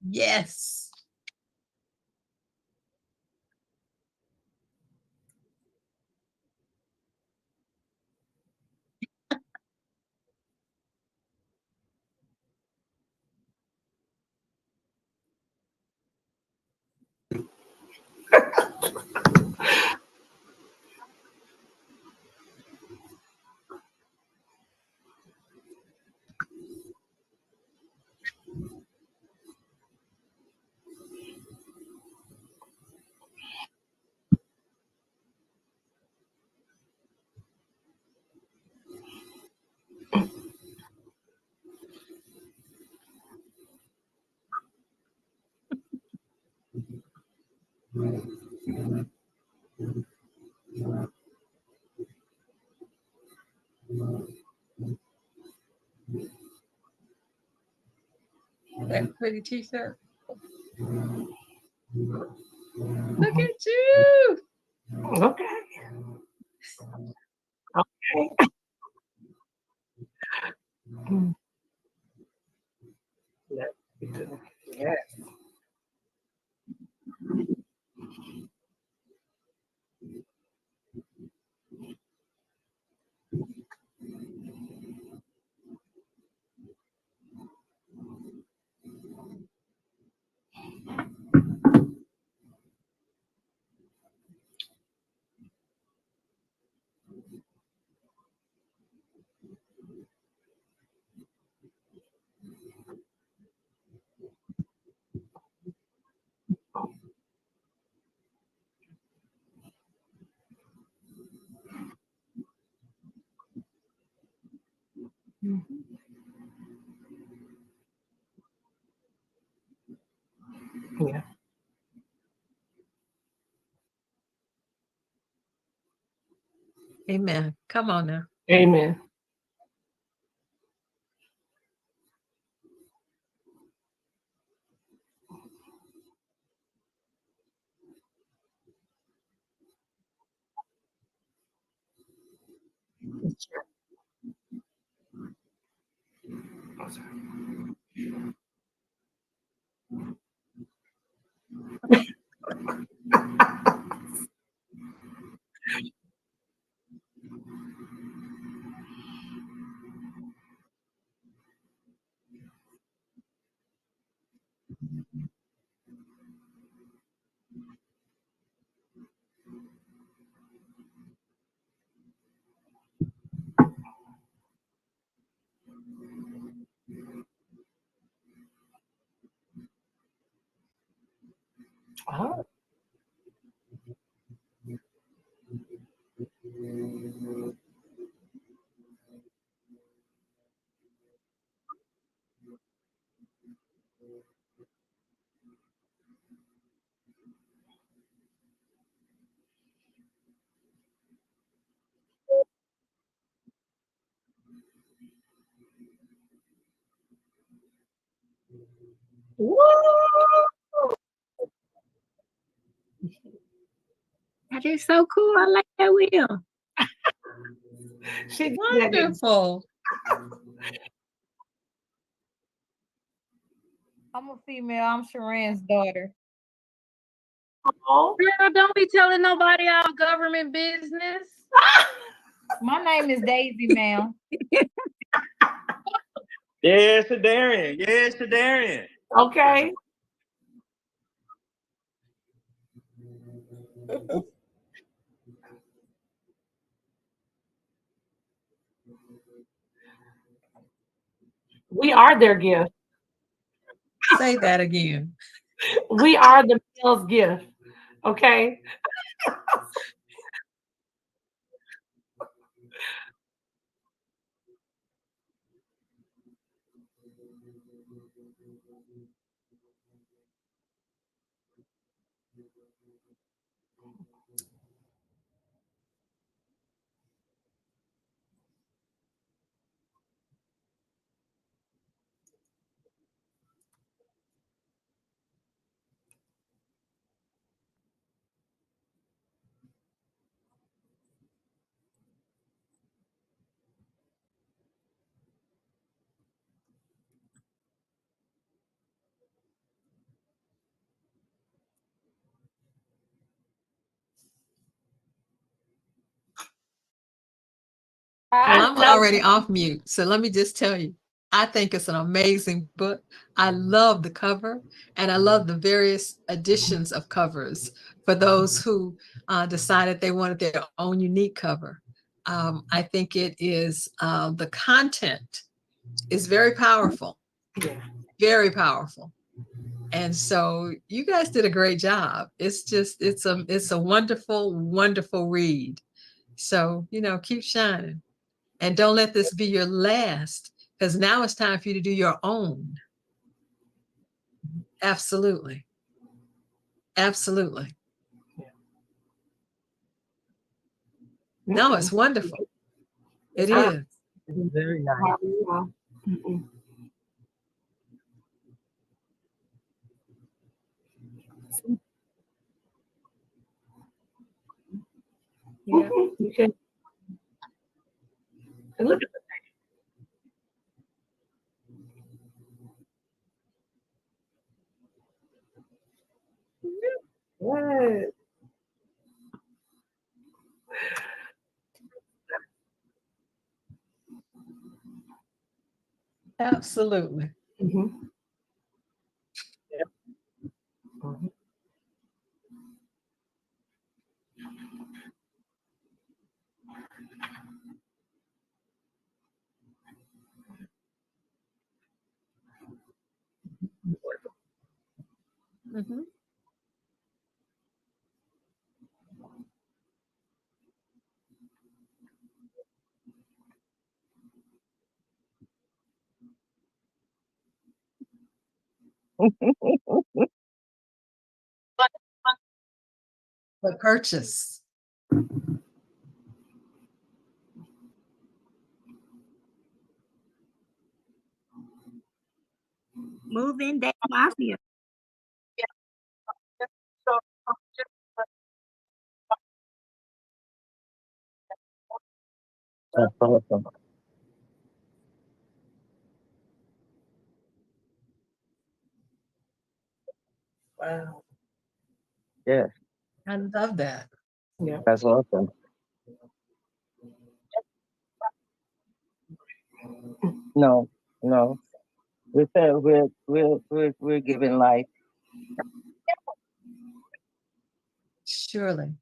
Yes. That pretty t-shirt. Look at you. Okay. Okay. Yes. Yeah. Amen. Come on now. Amen. Oh. Woo! That is so cool. I like that wheel. She Wonderful. I'm a female. I'm Sharon's daughter. Oh. Girl, don't be telling nobody our government business. My name is Daisy, ma'am. Yes, Darian. Yes, Darian. Okay. We are their gift. Say that again. We are the male's gift. Okay. Well, I I'm love already off mute, so let me just tell you, I think it's an amazing book. I love the cover, and I love the various editions of covers for those who decided they wanted their own unique cover. I think it is the content is very powerful, very powerful. And so you guys did a great job. It's just it's a wonderful, wonderful read. So, keep shining. And don't let this be your last, because now it's time for you to do your own. Absolutely. Absolutely. No, it's wonderful. It Ah. is. It's very nice. Mm-mm. Yeah. You can and look at that. Absolutely. Mhm. Yep. Mhm. Mhm. The purchase. Moving Day Mafia. That's awesome. Wow. Yes, I love that. Yeah. that's awesome. No, no. We're saying we're giving life. Surely.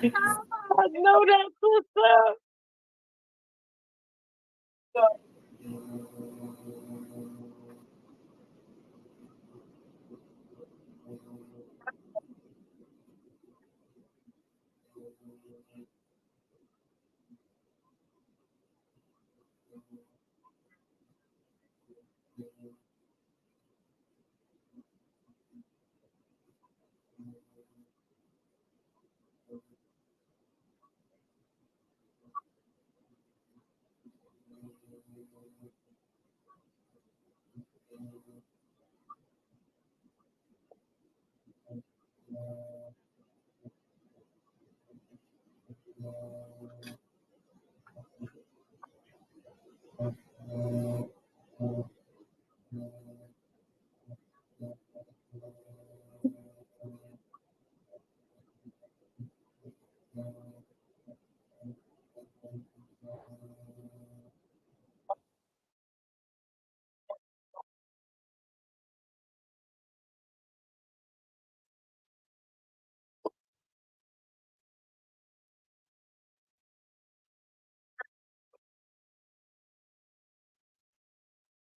I know that, sister.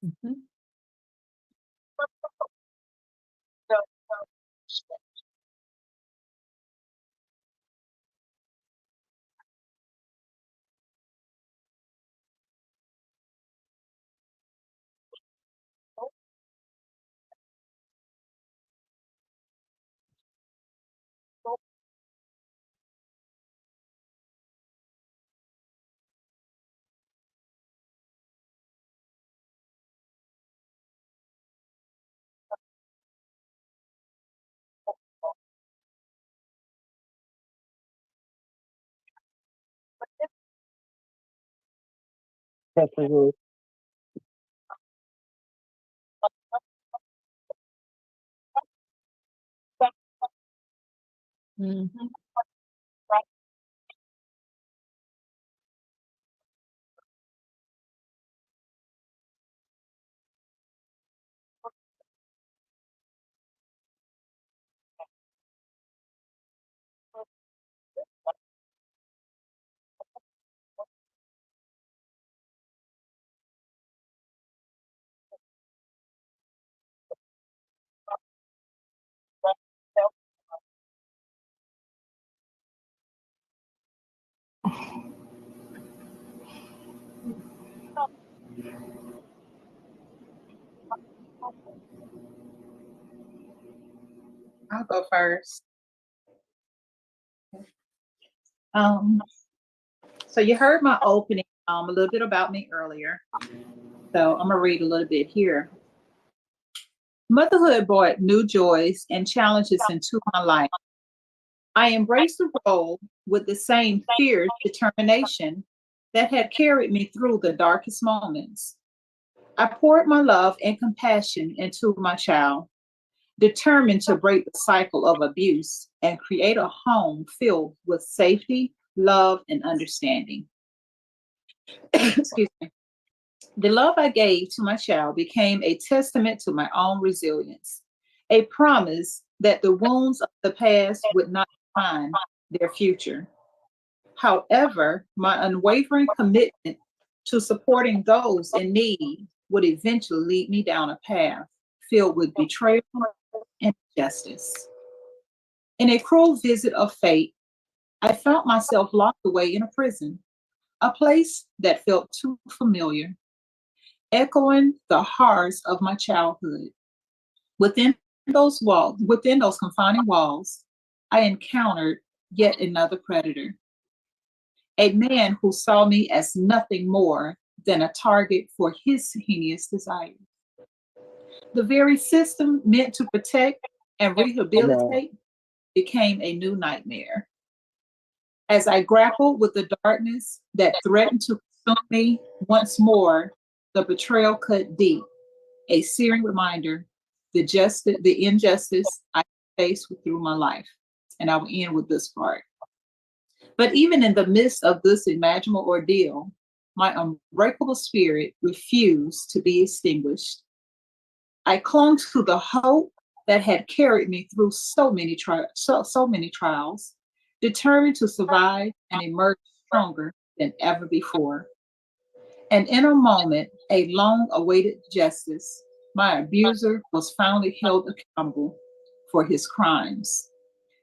Mhm. That's a good. Mhm. I'll go first. So you heard my opening, a little bit about me earlier. So I'm gonna read a little bit here. Motherhood brought new joys and challenges into my life. I embraced the role with the same fierce determination that had carried me through the darkest moments. I poured my love and compassion into my child, determined to break the cycle of abuse and create a home filled with safety, love, and understanding. Excuse me. The love I gave to my child became a testament to my own resilience, a promise that the wounds of the past would not define their future. However, my unwavering commitment to supporting those in need would eventually lead me down a path filled with betrayal and injustice. In a cruel visit of fate, I found myself locked away in a prison, a place that felt too familiar, echoing the horrors of my childhood. Within those confining walls, I encountered yet another predator, a man who saw me as nothing more than a target for his heinous desires. The very system meant to protect and rehabilitate became a new nightmare. As I grappled with the darkness that threatened to consume me once more, the betrayal cut deep, a searing reminder the injustice I faced through my life. And I will end with this part. But even in the midst of this imaginable ordeal, my unbreakable spirit refused to be extinguished. I clung to the hope that had carried me through so many trials, determined to survive and emerge stronger than ever before. And in a moment, a long-awaited justice, my abuser was finally held accountable for his crimes,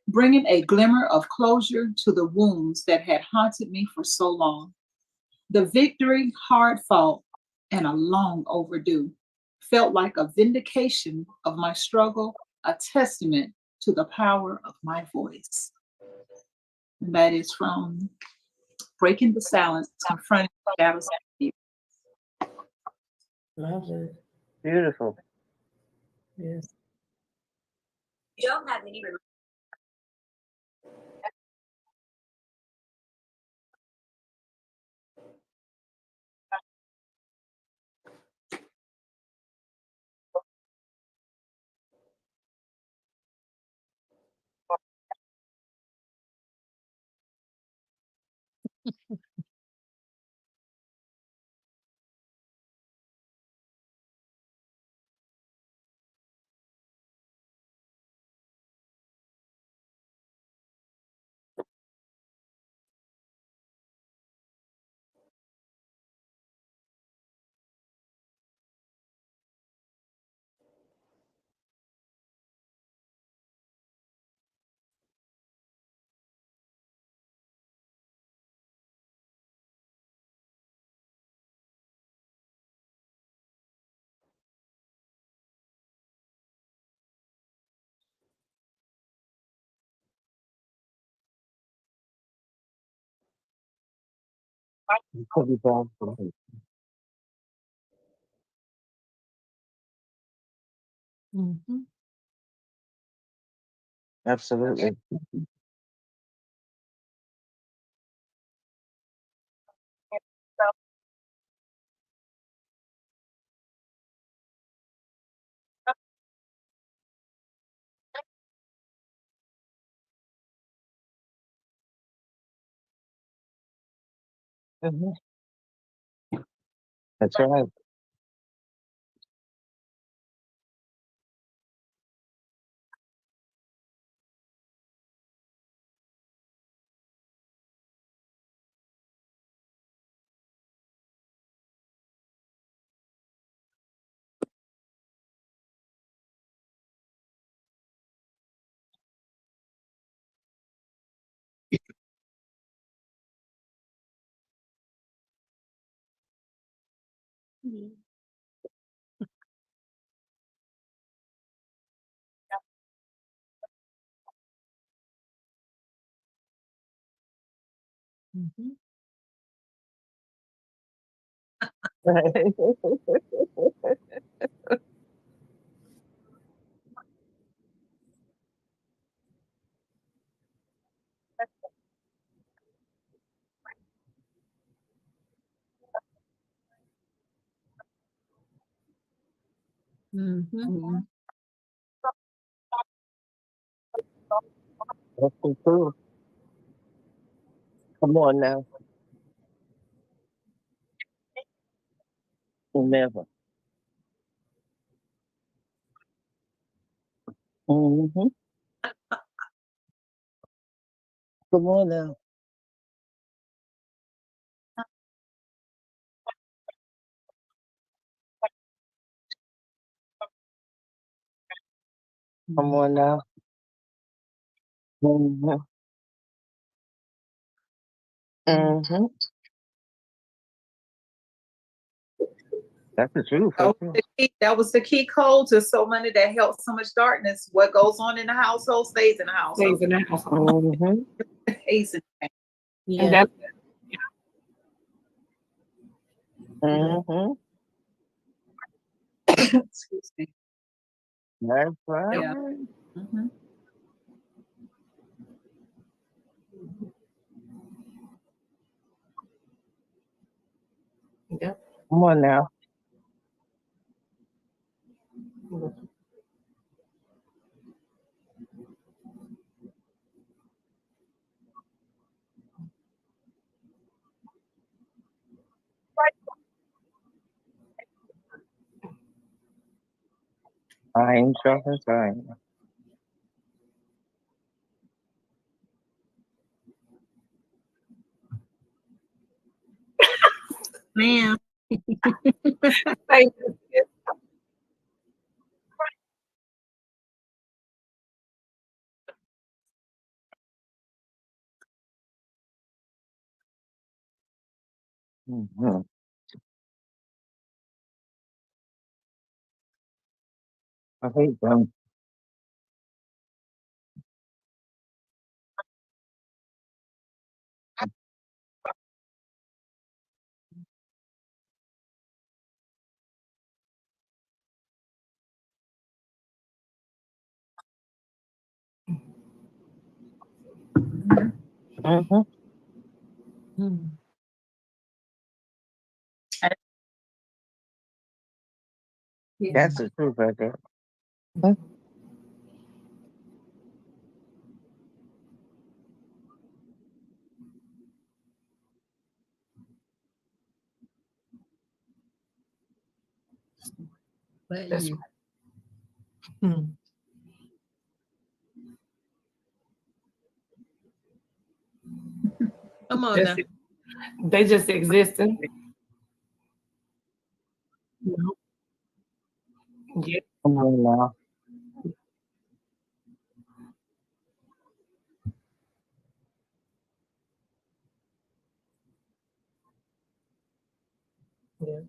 bringing a glimmer of closure to the wounds that had haunted me for so long. The victory, hard fought, and a long overdue, felt like a vindication of my struggle, a testament to the power of my voice. And that is from Breaking the Silence, Confronting the Shadows of Fear. Love it. Beautiful. Yes. You don't have any. Mhm. Absolutely. Mhm. That's right. Mhm. Mhm. That's the truth. Come on now. Never. Mm-hmm. Come on now. Come on now. Mm-hmm. Mm-hmm. That's the truth. That was the key code to so many that held so much darkness. What goes on in the household stays in the household. Stays in the household. Mm-hmm. Stays in the And Yeah. that's Mm-hmm. Excuse me. That's right. Yeah. Mm-hmm. yep. Come on now. I ain't sharp inside. Man. Thank you. Mm-hmm. I hate them. Mm-hmm. Mhm. That's the truth right there. Mhm. Let That's you. Hmm. Come on now. That's it. They just existing. No. Yeah. Come on now. Yeah.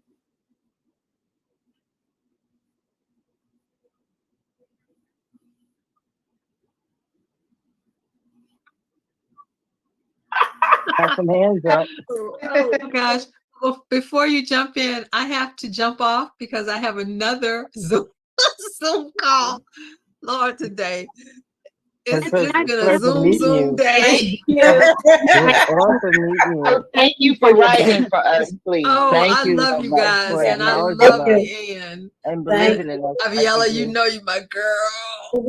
Got some hands up. Oh gosh. Well, before you jump in, I have to jump off because I have another Zoom, Zoom call. Lord, today. It's It's a been a pleasure Zoom meeting Zoom you. day. It's awesome meeting you. Thank you for writing for us, please. Oh, Thank I you love so you much guys, for and I acknowledging love us Leanne. and Thank believing in us. Aviella, Thank you know you're my girl.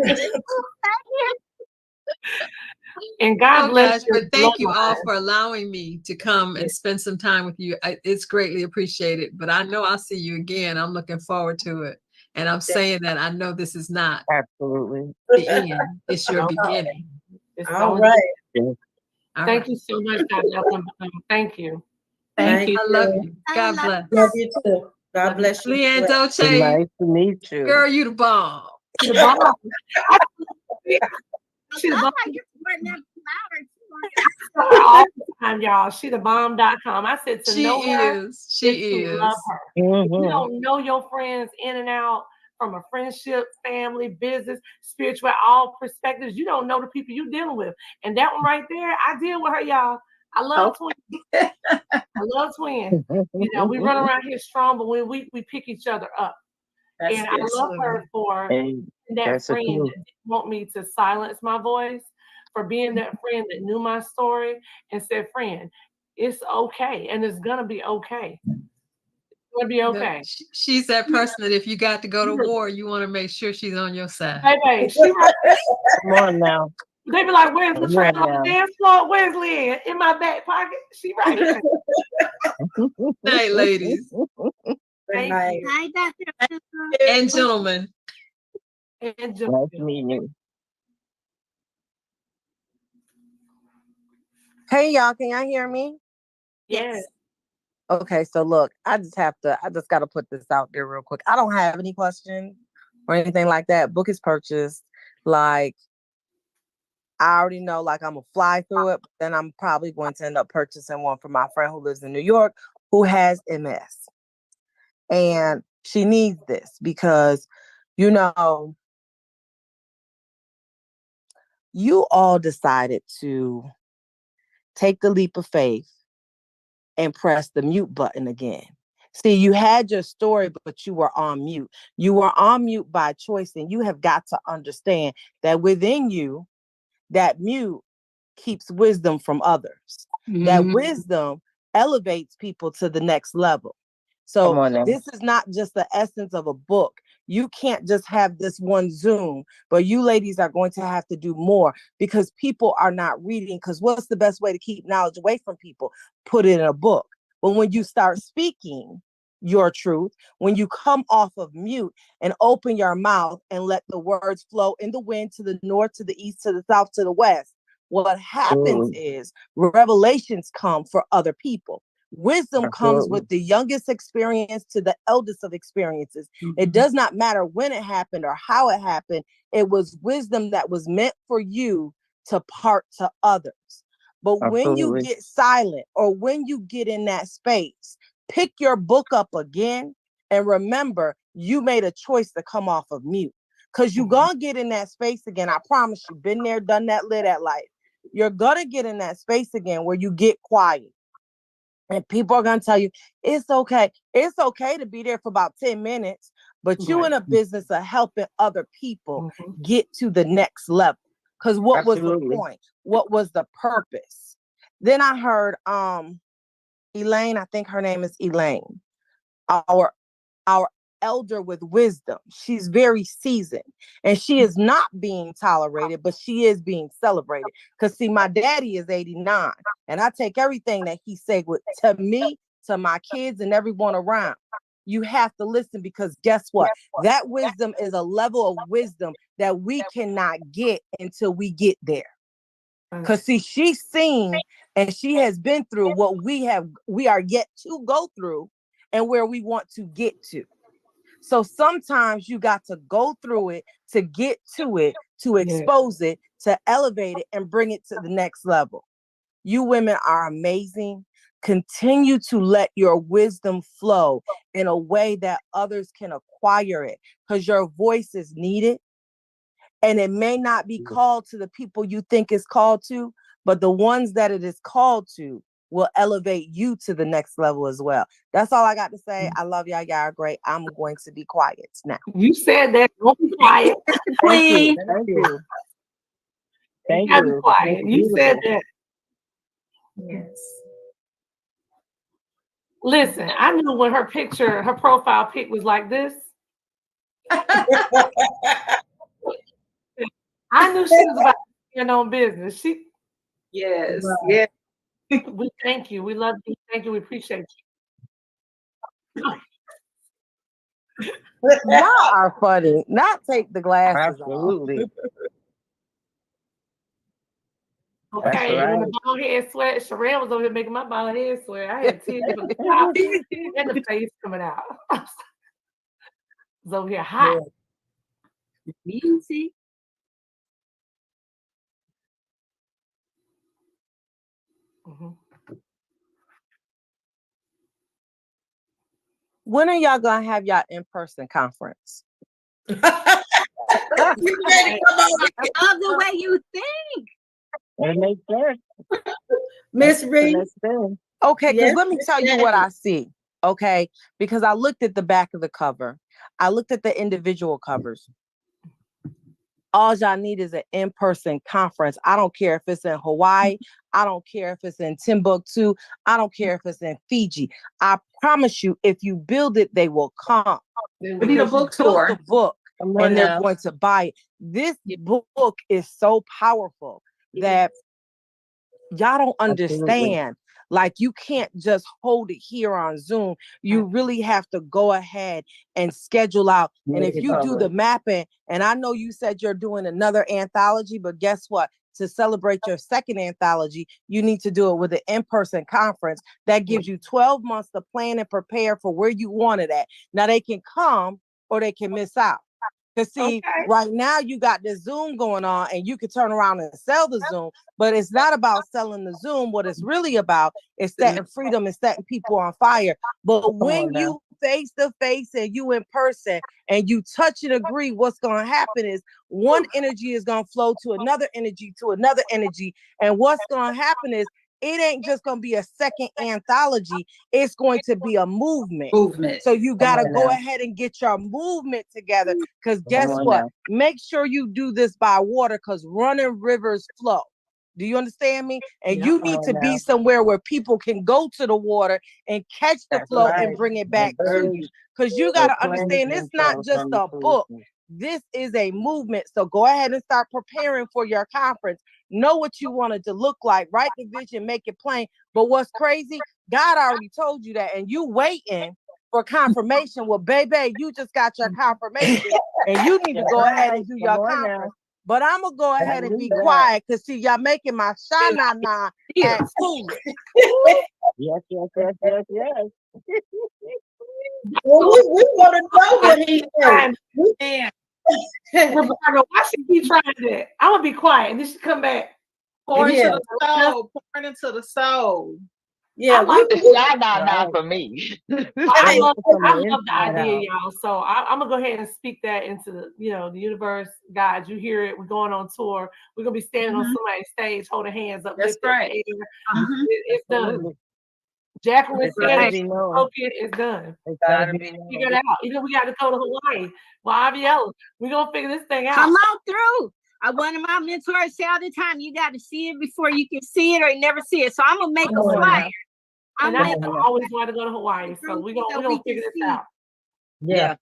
And God Oh bless gosh, your but thank you all bloodline. for allowing me to come and spend some time with you. It's greatly appreciated, but I know I'll see you again. I'm looking forward to it. And I'm saying that I know this is not Absolutely. the end, it's your No. beginning. It's All only- right. Yes. All Thank right. you so much, God bless them. Thank you. Thank you. I love you. God bless. Love you too. God bless you. Leanne It's Dolce, nice to meet you. girl, you the bomb. The bomb. She's the bomb. Like it's right now, louder, too. y'all. She the bomb.com. I said to know her is to love her. If you don't know your friends in and out from a friendship, family, business, spiritual, all perspectives, you don't know the people you're dealing with. And that one right there, I deal with her, y'all. I love twins. I love twins. You know, we run around here strong, but when we pick each other up. That's and good. I love her for that friend that didn't want me to silence my voice, for being that friend that knew my story and said, friend, it's okay. And it's going to be okay. It's going to be okay. She's that person that if you got to go to war, you want to make sure she's on your side. Baby, she right. Come on now. They be like, where's Latrell on the dance floor? Where's Lynn? In my back pocket. She right here. Good night, ladies. Good night. Hi, Dr. And gentlemen. And gentlemen. Nice meeting you. Hey y'all, can y'all hear me? Yes. Okay, so look, I just gotta put this out there real quick. I don't have any questions or anything like that. Book is purchased. Like, I already know, like, I'm gonna fly through it, but then I'm probably going to end up purchasing one for my friend who lives in New York who has MS. And she needs this because, you know, you all decided to take the leap of faith and press the mute button again. See, you had your story, but you were on mute. You were on mute by choice, and you have got to understand that within you, that mute keeps wisdom from others. Mm-hmm. That wisdom elevates people to the next level. So this is not just the essence of a book. You can't just have this one Zoom, but you ladies are going to have to do more because people are not reading. Because what's the best way to keep knowledge away from people? Put it in a book. But when you start speaking your truth, when you come off of mute and open your mouth and let the words flow in the wind to the north, to the east, to the south, to the west, what happens is revelations come for other people. Wisdom comes with the youngest experience to the eldest of experiences. Mm-hmm. It does not matter when it happened or how it happened. It was wisdom that was meant for you to part to others. But when you get silent or when you get in that space, pick your book up again and remember you made a choice to come off of mute. Because you're going to get in that space again. I promise you, been there, done that, live that life. You're going to get in that space again where you get quiet. And people are going to tell you, it's okay. It's okay to be there for about 10 minutes, but you in a business of helping other people get to the next level. Because what was the point? What was the purpose? Then I heard Elaine, I think her name is Elaine, our elder with wisdom. She's very seasoned and she is not being tolerated, but she is being celebrated. Because see, my daddy is 89 and I take everything that he said to me, to my kids and everyone around. You have to listen because guess what? That wisdom is a level of wisdom that we cannot get until we get there. Because see, she's seen and she has been through what we are yet to go through and where we want to get to. So sometimes you got to go through it to get to it, to expose it, to elevate it and bring it to the next level. You women are amazing. Continue to let your wisdom flow in a way that others can acquire it because your voice is needed. And it may not be called to the people you think it's called to, but the ones that it is called to will elevate you to the next level as well. That's all I got to say. I love y'all. Y'all are great. I'm going to be quiet now. You said that. Don't be quiet. Thank you. Thank you. Be quiet. You said that. Yes. Listen, I knew when her profile pic was like this. I knew she was about to stand on business. Yes. We thank you. We love you. Thank you. We appreciate you. Y'all are funny. Not take the glasses Absolutely. off. Okay, right. when the bald head sweat, Sherelle was over here making my bald head sweat. I had tears from the top and the face coming out. I was over here hot. Music. Mhm. When are y'all gonna have y'all in-person conference? You ready? Come on, I love the way you think. It makes sense. Miss Reed. Okay, because Yes, let me Miss tell you what Janet. I see. Okay, because I looked at the back of the cover, I looked at the individual covers. All y'all need is an in-person conference. I don't care if it's in Hawaii. I don't care if it's in Timbuktu. I don't care if it's in Fiji. I promise you, if you build it, they will come. We need a book Build tour. the book Come on and they're now. going to buy it. This book is so powerful that y'all don't understand. Like, you can't just hold it here on Zoom. You really have to go ahead and schedule out. And if you do the mapping, and I know you said you're doing another anthology, but guess what? To celebrate your second anthology, you need to do it with an in-person conference that gives you 12 months to plan and prepare for where you want it at. Now they can come or they can miss out. Because see, right now you got the Zoom going on and you can turn around and sell the Zoom, but it's not about selling the Zoom. What it's really about is setting freedom and setting people on fire. But when you face to face and you in person and you touch and agree, what's going to happen is one energy is going to flow to another energy, to another energy. And what's going to happen is it ain't just going to be a second anthology. It's going to be a movement. So you got to go ahead and get your movement together. Because guess what? Make sure you do this by water, because running rivers flow. Do you understand me? And you need to be somewhere where people can go to the water and catch the flow and bring it back to you. Because you got to understand, it's not just a book. This is a movement. So go ahead and start preparing for your conference. Know what you want it to look like. Write the vision, make it plain. But what's crazy? God already told you that, and you waiting for confirmation. Well, baby, you just got your confirmation, and you need to go ahead and do your conference. But I'm gonna go ahead and be quiet, because see, y'all making my sha-na-na act foolish. Yes. Well, we want to know what he said. Roberta, why she keep trying that? I'm gonna be quiet and then she come back. Pouring into the soul. Pouring into the soul. Yeah, I like the shy for me. I love the idea, y'all. So I'm gonna go ahead and speak that into the universe. God, you hear it. We're going on tour. We're gonna be standing on somebody's stage, holding hands up. That's right. It's done. Jacqueline said it's done. Figure it out. We got to go to Hawaii. Well, Aviella, we're gonna figure this thing out. Come on through. One of my mentors say all the time, you got to see it before you can see it, or you never see it. So I'm gonna make a flyer. And I always wanted to go to Hawaii, so we're gonna figure this out. Yeah.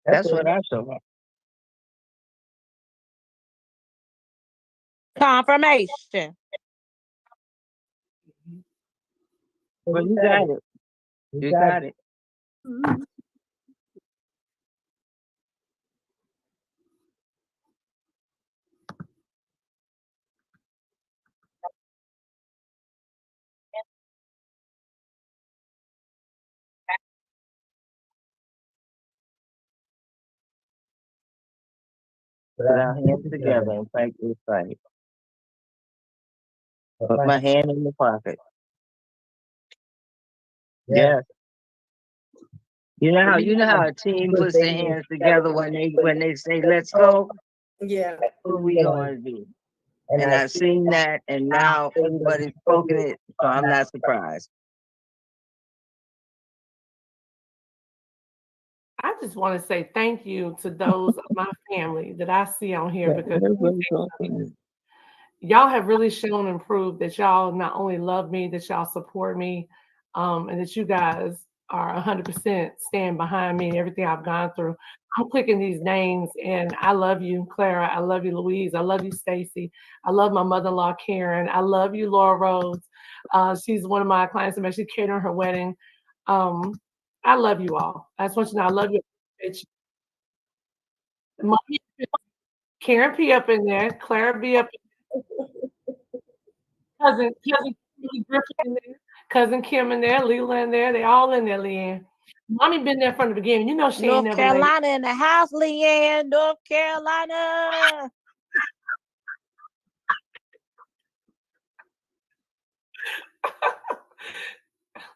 That's what I saw. Confirmation. Well, you got it. You got it. Put our hands together and fight this fight. Put my hand in the pocket. Yes. You know how a team puts their hands together when they say let's go? Yeah. Who we gonna be? And I've seen that, and now everybody's spoken it, so I'm not surprised. I just want to say thank you to those of my family that I see on here, because y'all have really shown and proved that y'all not only love me, that y'all support me, and that you guys are 100% stand behind me and everything I've gone through. I'm clicking these names, and I love you, Clara. I love you, Louise. I love you, Stacy. I love my mother-in-law, Karen. I love you, Laura Rose. She's one of my clients. I'm actually catering her wedding. I love you all. I just want you to know I love you. Mommy, Karen P up in there, Clara B up in there, cousin Kimmy Griffin in there, cousin Kim in there, Leela in there. They all in there, Leanne. Mommy been there from the beginning. You know she ain't North never Carolina in the house, Leanne. North Carolina.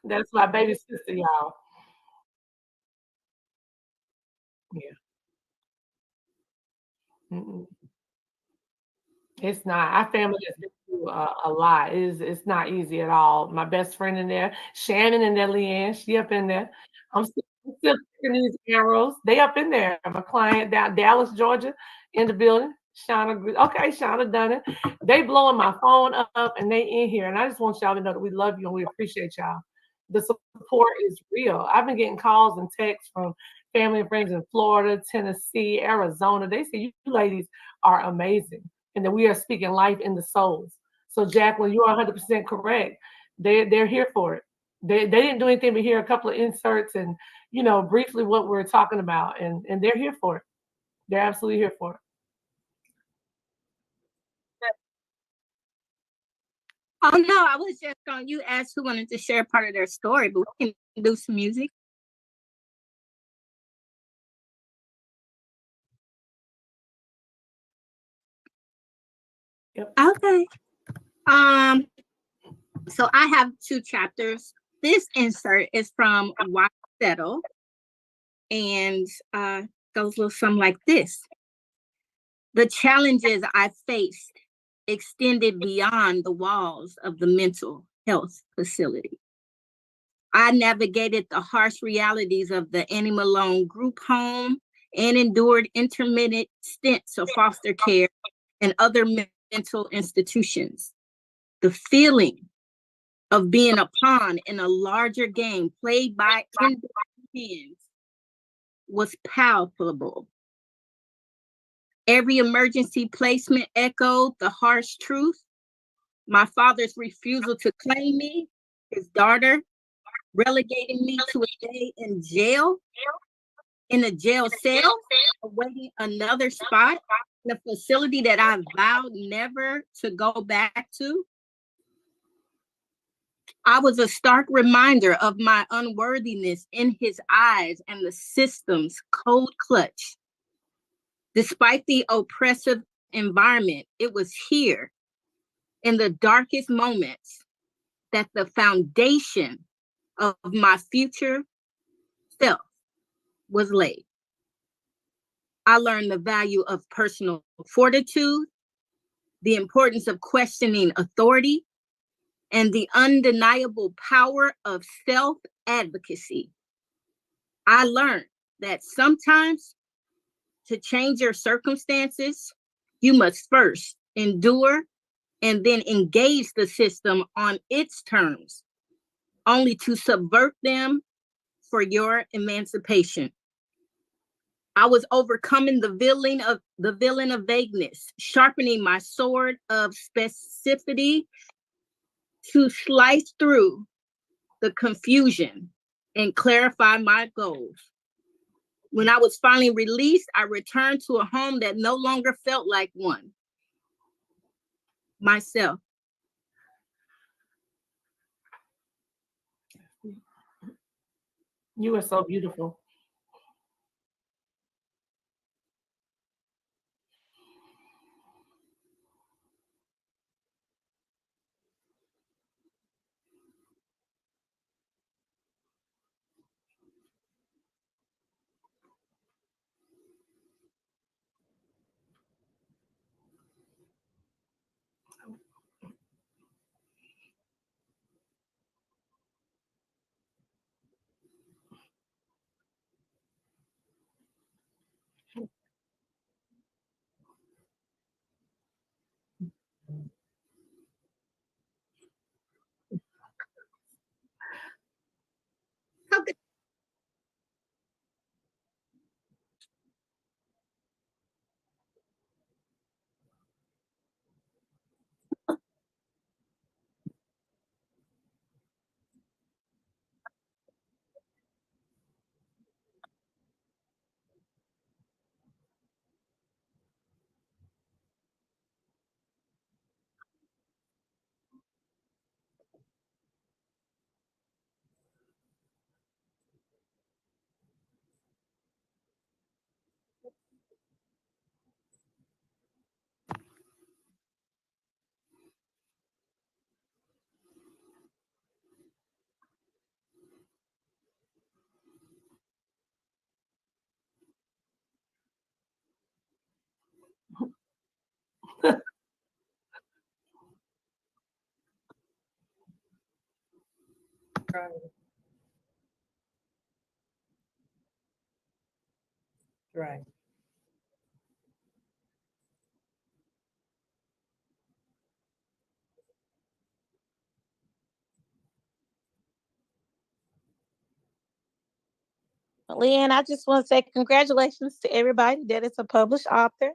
late. That's my baby sister, y'all. Yeah. Mm-mm. It's not. Our family has been through a lot. It's not easy at all. My best friend in there, Shannon and there, Leanne, she up in there. I'm still taking these arrows. They up in there. My client down Dallas, Georgia, in the building. Okay, Shauna done it. They blowing my phone up and they in here. And I just want y'all to know that we love you and we appreciate y'all. The support is real. I've been getting calls and texts from family and friends in Florida, Tennessee, Arizona. They say you ladies are amazing and that we are speaking life in the souls. So Jacqueline, you are 100% correct. They're here for it. They didn't do anything but hear a couple of inserts and briefly what we're talking about, and they're here for it. They're absolutely here for it. Oh no, I was just going. You asked who wanted to share part of their story, but we can do some music. Yep. Okay. So I have 2 chapters. This insert is from Why Settle, and goes a little something like this. The challenges I faced extended beyond the walls of the mental health facility. I navigated the harsh realities of the Annie Malone group home and endured intermittent stints of foster care and other mental institutions. The feeling of being a pawn in a larger game played by invisible hands was palpable. Every emergency placement echoed the harsh truth. My father's refusal to claim me, his daughter, relegating me to a day in jail, in a jail cell, awaiting another spot in a facility that I vowed never to go back to. I was a stark reminder of my unworthiness in his eyes and the system's cold clutch. Despite the oppressive environment, it was here in the darkest moments that the foundation of my future self was laid. I learned the value of personal fortitude, the importance of questioning authority, and the undeniable power of self-advocacy. I learned that sometimes to change your circumstances, you must first endure and then engage the system on its terms, only to subvert them for your emancipation. I was overcoming the villain of vagueness, sharpening my sword of specificity to slice through the confusion and clarify my goals. When I was finally released, I returned to a home that no longer felt like one. Myself. You are so beautiful. Right. Right. Leanne, I just want to say congratulations to everybody that is a published author.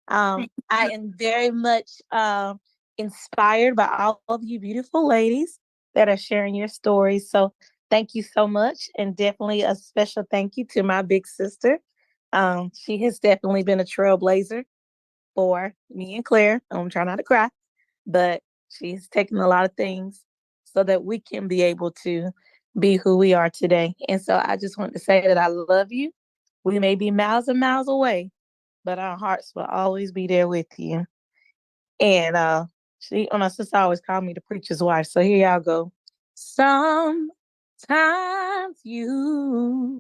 I am very much inspired by all of you beautiful ladies that are sharing your stories. So thank you so much. And definitely a special thank you to my big sister. She has definitely been a trailblazer for me and Claire. I'm trying not to cry, but she's taken a lot of things so that we can be able to be who we are today. And so I just want to say that I love you. We may be miles and miles away, but our hearts will always be there with you. And my sister always called me the preacher's wife. So here y'all go. Sometimes you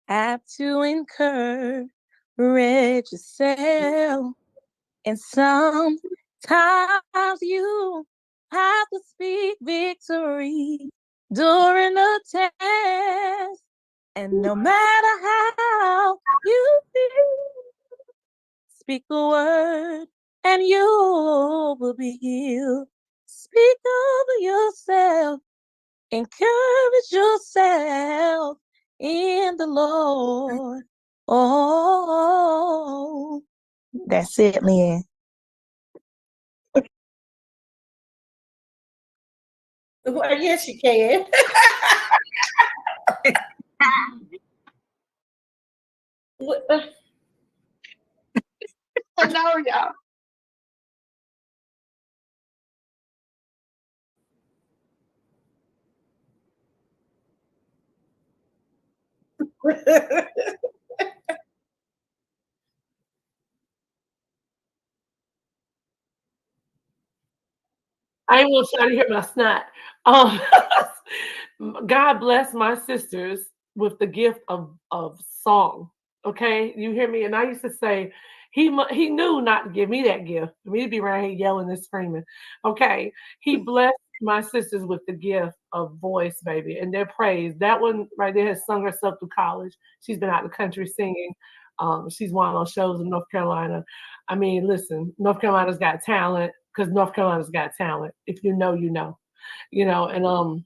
have to encourage yourself. And sometimes you have to speak victory during the test. And no matter how you feel, speak a word and you will be healed. Speak over yourself. Encourage yourself in the Lord. Oh, that's it, Leanne. Well, yes, you can. I know, y'all. I ain't gonna try to hear my snot. Um, God bless my sisters with the gift of song. Okay, you hear me? And I used to say he knew not to give me that gift for me to be around here yelling and screaming. Okay, he blessed my sisters with the gift of voice, baby, and their praise. That one right there has sung herself through college. She's been out the country singing. She's won on shows in North Carolina. I mean, listen, North Carolina's got talent because North Carolina's got talent. If you know, you know, and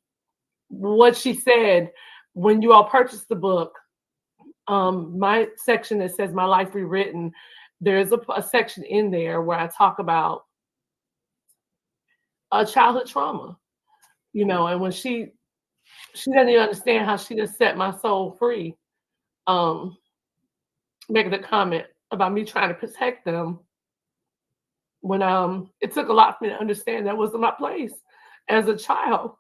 what she said when you all purchased the book, my section that says My Life Rewritten, there's a section in there where I talk about childhood trauma, and when she doesn't even understand how she just set my soul free, making a comment about me trying to protect them when it took a lot for me to understand that wasn't my place as a child.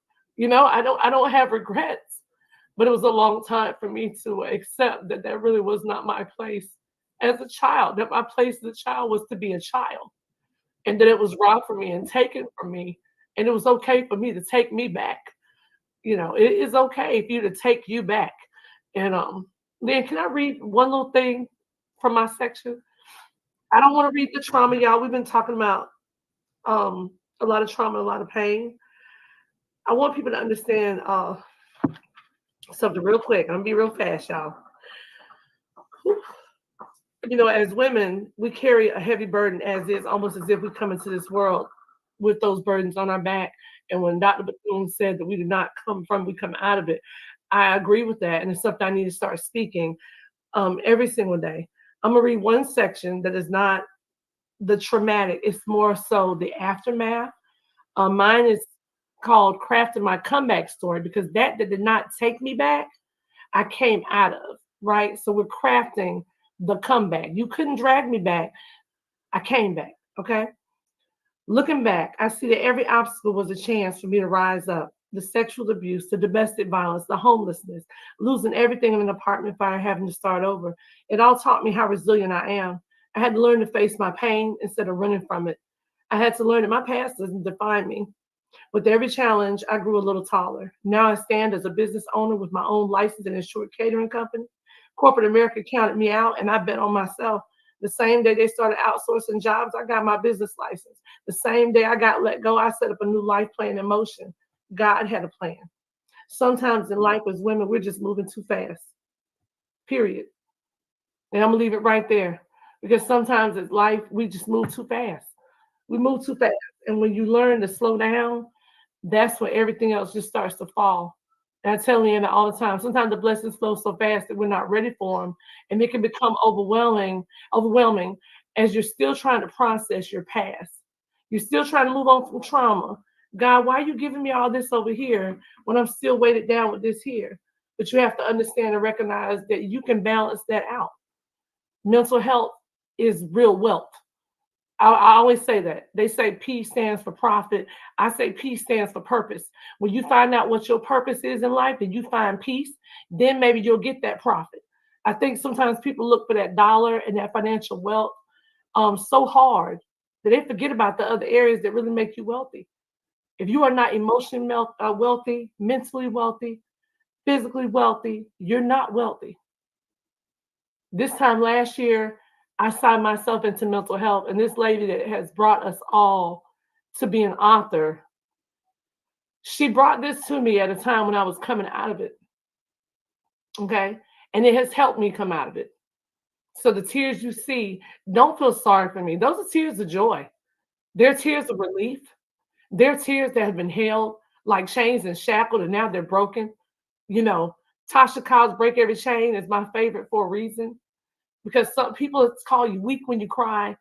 I don't have regrets, but it was a long time for me to accept that that really was not my place as a child, that my place as a child was to be a child, and that it was robbed from me and taken from me, and it was okay for me to take me back. It is okay for you to take you back. And then can I read one little thing from my section? I don't want to read the trauma, y'all. We've been talking about a lot of trauma, a lot of pain. I want people to understand something real quick. I'm gonna be real fast, y'all. As women, we carry a heavy burden as is, almost as if we come into this world with those burdens on our back. And when Dr. Bethune said that we did not we come out of it, I agree with that. And it's something I need to start speaking every single day. I'm gonna read one section that is not the traumatic, it's more so the aftermath. Mine is called Crafting My Comeback Story, because that did not take me back, I came out of, right? So we're crafting the comeback. You couldn't drag me back. I came back, okay? Looking back, I see that every obstacle was a chance for me to rise up. The sexual abuse, the domestic violence, the homelessness, losing everything in an apartment fire, having to start over. It all taught me how resilient I am. I had to learn to face my pain instead of running from it. I had to learn that my past doesn't define me. With every challenge, I grew a little taller. Now I stand as a business owner with my own licensed and insured catering company. Corporate America counted me out, and I bet on myself. The same day they started outsourcing jobs, I got my business license. The same day I got let go, I set up a new life plan in motion. God had a plan. Sometimes in life as women, we're just moving too fast, period. And I'm gonna leave it right there because sometimes in life, we just move too fast. We move too fast. And when you learn to slow down, that's when everything else just starts to fall. And I tell Leanna all the time, sometimes the blessings flow so fast that we're not ready for them. And it can become overwhelming as you're still trying to process your past. You're still trying to move on from trauma. God, why are you giving me all this over here when I'm still weighted down with this here? But you have to understand and recognize that you can balance that out. Mental health is real wealth. I always say that. They say P stands for profit. I say P stands for purpose. When you find out what your purpose is in life and you find peace, then maybe you'll get that profit. I think sometimes people look for that dollar and that financial wealth so hard that they forget about the other areas that really make you wealthy. If you are not emotionally wealthy, mentally wealthy, physically wealthy, you're not wealthy. This time last year, I signed myself into mental health, and this lady that has brought us all to be an author, she brought this to me at a time when I was coming out of it. Okay. And it has helped me come out of it. So the tears you see, don't feel sorry for me. Those are tears of joy. They're tears of relief. They're tears that have been held like chains and shackled, and now they're broken. You know, Tasha Cobb's Break Every Chain is my favorite for a reason. Because some people call you weak when you cry.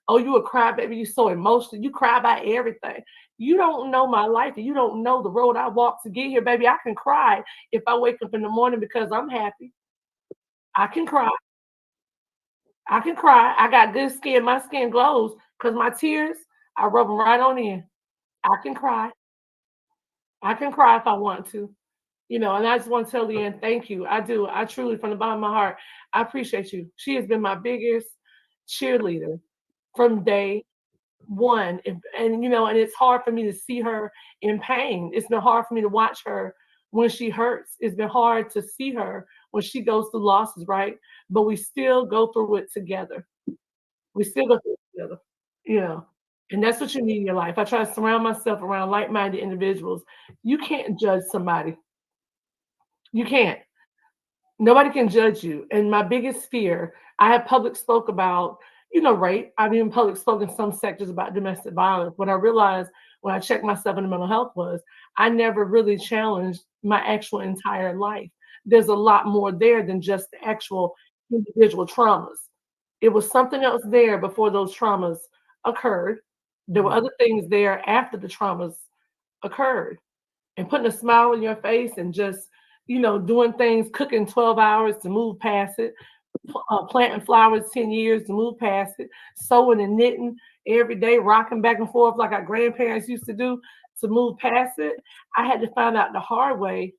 Oh, you a crybaby. You're so emotional. You cry about everything. You don't know my life. And you don't know the road I walked to get here, baby. I can cry if I wake up in the morning because I'm happy. I can cry. I can cry. I got good skin. My skin glows because my tears, I rub them right on in. I can cry. I can cry if I want to. And I just want to tell Leanne, thank you. I do. I truly, from the bottom of my heart, I appreciate you. She has been my biggest cheerleader from day one. And it's hard for me to see her in pain. It's been hard for me to watch her when she hurts. It's been hard to see her when she goes through losses, right? But we still go through it together. We still go through it together, you know. And that's what you need in your life. I try to surround myself around like-minded individuals. You can't judge somebody. You can't. Nobody can judge you. And my biggest fear, I have public spoke about, rape. I've even public spoken in some sectors about domestic violence. What I realized when I checked myself into mental health was I never really challenged my actual entire life. There's a lot more there than just the actual individual traumas. It was something else there before those traumas occurred. There were other things there after the traumas occurred. And putting a smile on your face and just doing things, cooking 12 hours to move past it, planting flowers 10 years to move past it, sewing and knitting every day, rocking back and forth like our grandparents used to do to move past it. I had to find out the hard way.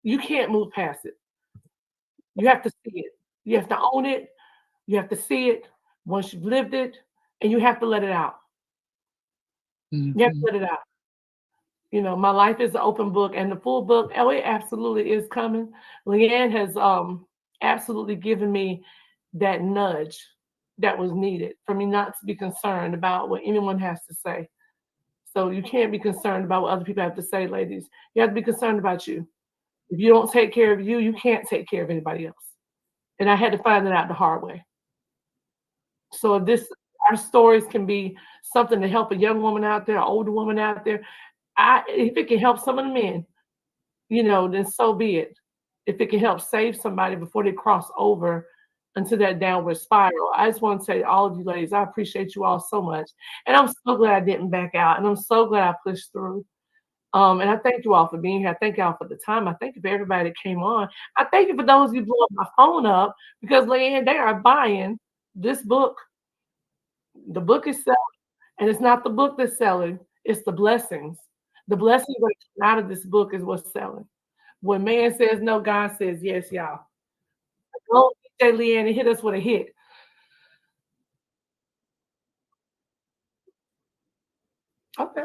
You can't move past it. You have to see it. You have to own it. You have to see it once you've lived it, and you have to let it out. You have to let it out. My life is an open book, and the full book, oh, it absolutely is coming. Leanne has absolutely given me that nudge that was needed for me not to be concerned about what anyone has to say. So you can't be concerned about what other people have to say, ladies. You have to be concerned about you. If you don't take care of you, you can't take care of anybody else. And I had to find that out the hard way. So if our stories can be something to help a young woman out there, an older woman out there, if it can help some of the men, then so be it. If it can help save somebody before they cross over into that downward spiral. I just want to say to all of you ladies, I appreciate you all so much. And I'm so glad I didn't back out. And I'm so glad I pushed through. And I thank you all for being here. I thank y'all for the time. I thank you for everybody that came on. I thank you for those who blew up my phone up because, Leanne, they are buying this book. The book is selling. And it's not the book that's selling, it's the blessings. The blessings that come out of this book is what's selling. When man says no, God says yes, y'all. Go, DJ Leanne, and hit us with a hit. Okay.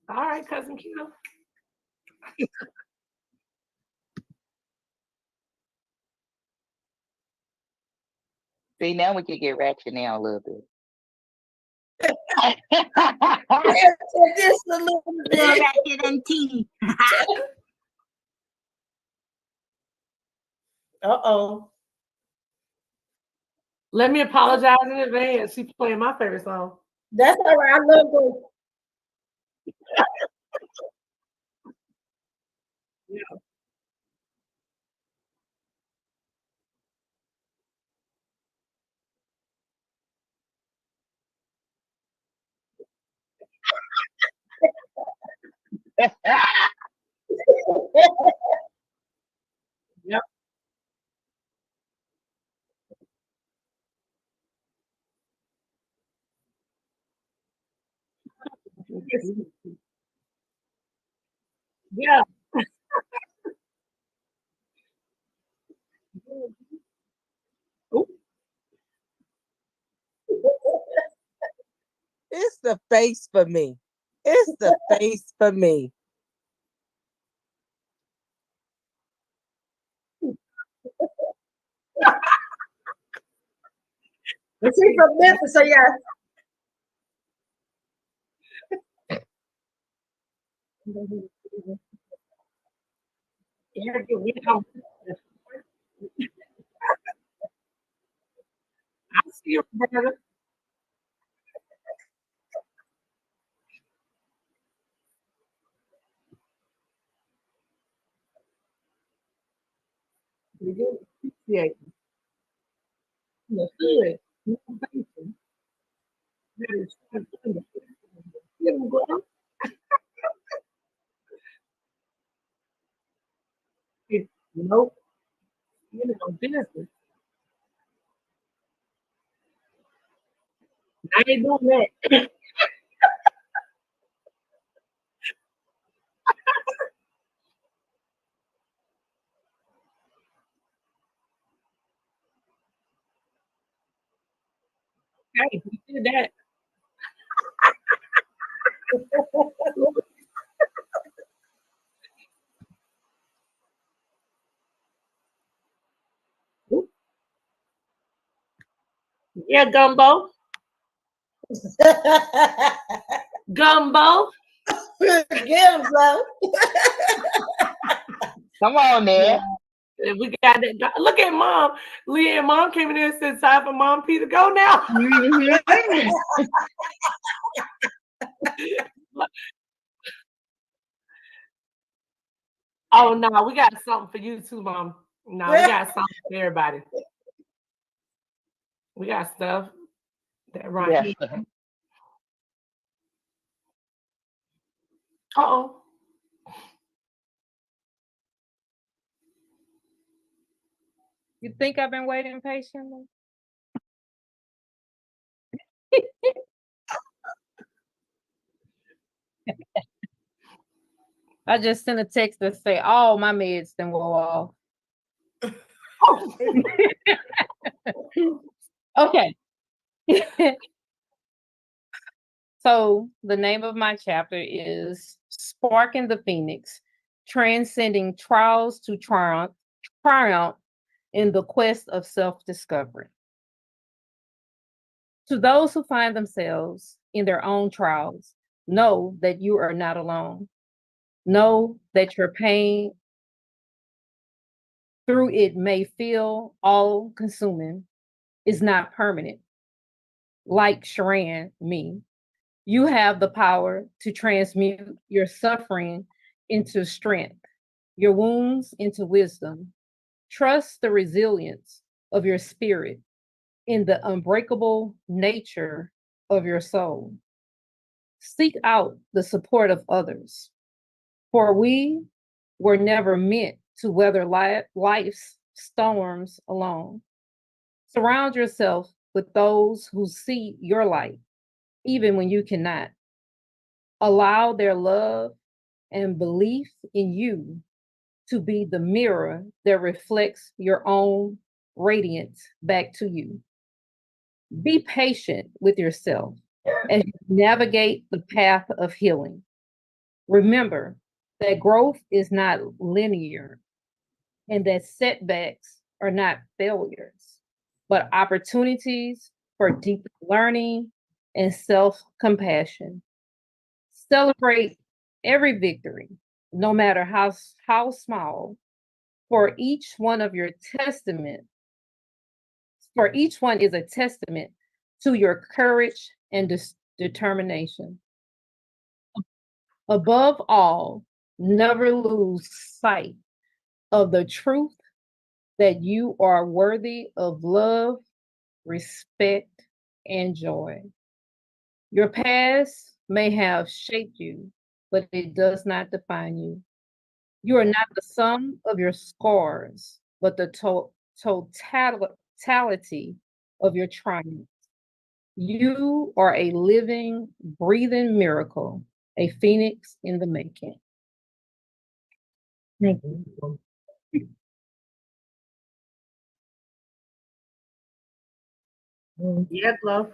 All right, Cousin Q. See, now we can get ratchet now a little bit. Just a little bit. Ratchet and tea. Uh-oh. Let me apologize in advance. She's playing my favorite song. That's all right. I love those. Yeah. Yep. Yeah. Ooh. It's the face for me. It's the face for me. But she's from Memphis, so yeah. I see you, brother. We do appreciate you. You're good. You're amazing. That is so wonderful. Yeah, well, nope. You know, business. I ain't doing that. Hey, we did that. Yeah, Gumbo. Gumbo. Get him, bro. Come on there. Yeah, we got that. Look at Mom. Leah and Mom came in there and said, time for Mom P to go now. Oh, no, we got something for you too, Mom. No, we got something for everybody. We got stuff that right Yes. here. Uh-oh. You think I've been waiting patiently? I just sent a text that say all my meds then go off. Okay. So the name of my chapter is Sparking the Phoenix, Transcending Trials to Triumph in the Quest of Self-Discovery. To those who find themselves in their own trials, know that you are not alone. Know that your pain through it may feel all consuming is not permanent. Like Sharan, me, you have the power to transmute your suffering into strength, your wounds into wisdom. Trust the resilience of your spirit in the unbreakable nature of your soul. Seek out the support of others, for we were never meant to weather life's storms alone. Surround yourself with those who see your light, even when you cannot. Allow their love and belief in you to be the mirror that reflects your own radiance back to you. Be patient with yourself as you navigate the path of healing. Remember that growth is not linear and that setbacks are not failures, but opportunities for deep learning and self compassion. Celebrate every victory, no matter how small, for each one of your testament, for each one is a testament to your courage and determination. Above all, never lose sight of the truth that you are worthy of love, respect, and joy. Your past may have shaped you, but it does not define you. You are not the sum of your scars, but the totality of your triumphs. You are a living, breathing miracle, a phoenix in the making. Thank you. Yeah, love.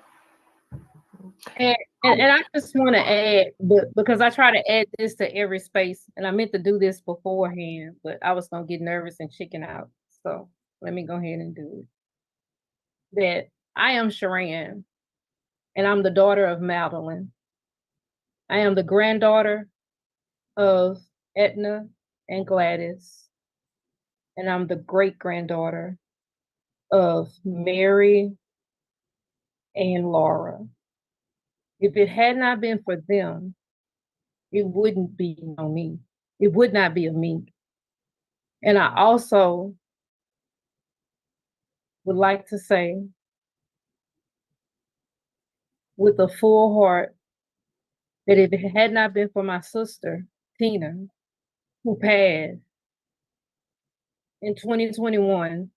And I just want to add, but because I try to add this to every space, and I meant to do this beforehand, but I was gonna get nervous and chicken out. So let me go ahead and do it. That I am Sharan, and I'm the daughter of Madeline. I am the granddaughter of Etna and Gladys, and I'm the great granddaughter of Mary and Laura. If it had not been for them, it wouldn't be on me. It would not be of me. And I also would like to say, with a full heart, that if it had not been for my sister, Tina, who passed in 2021,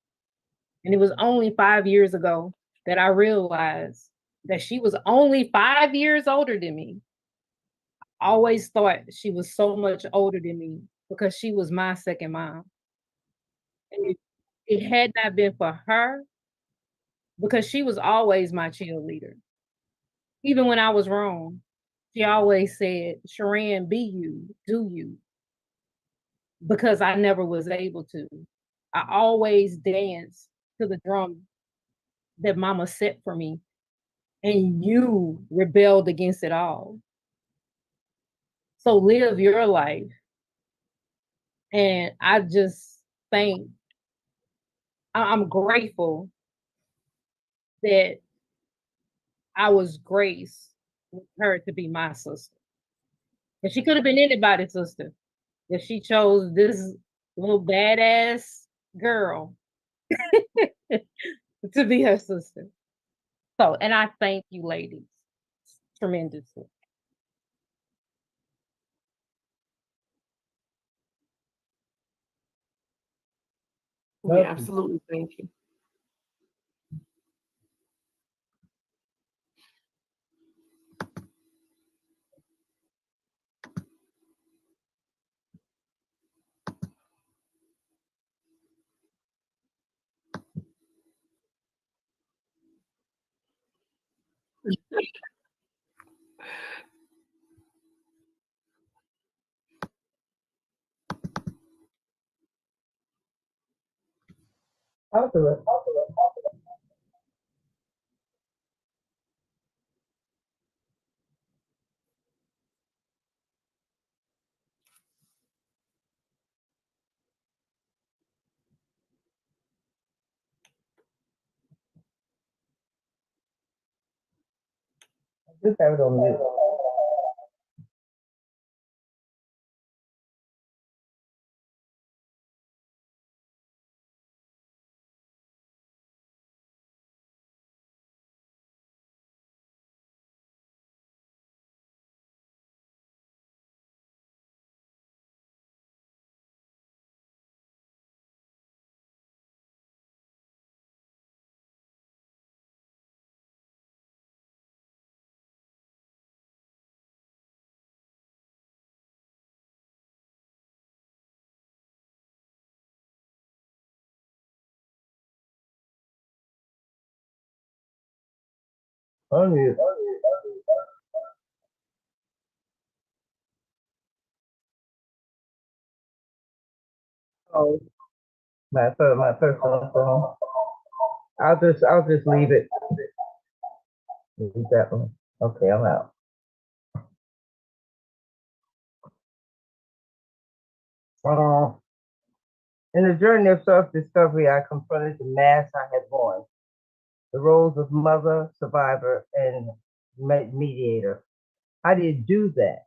and it was only 5 years ago that I realized that she was only 5 years older than me. I always thought she was so much older than me because she was my second mom. And if it had not been for her, because she was always my cheerleader. Even when I was wrong, she always said, Sharan, be you, do you, because I never was able to. I always danced to the drum that mama set for me, and you rebelled against it all. So live your life. And I just think I'm grateful that I was graced with her to be my sister. And she could have been anybody's sister. If she chose this little badass girl to be her sister. So, and I thank you, ladies, tremendously. We absolutely thank you. I'll do it. Just have it on mute. Unmute. Oh, my personal phone. I'll just leave it. Leave that one. Okay, I'm out. In the journey of self-discovery, I confronted the mask I had worn, the roles of mother, survivor, and mediator. How do you do that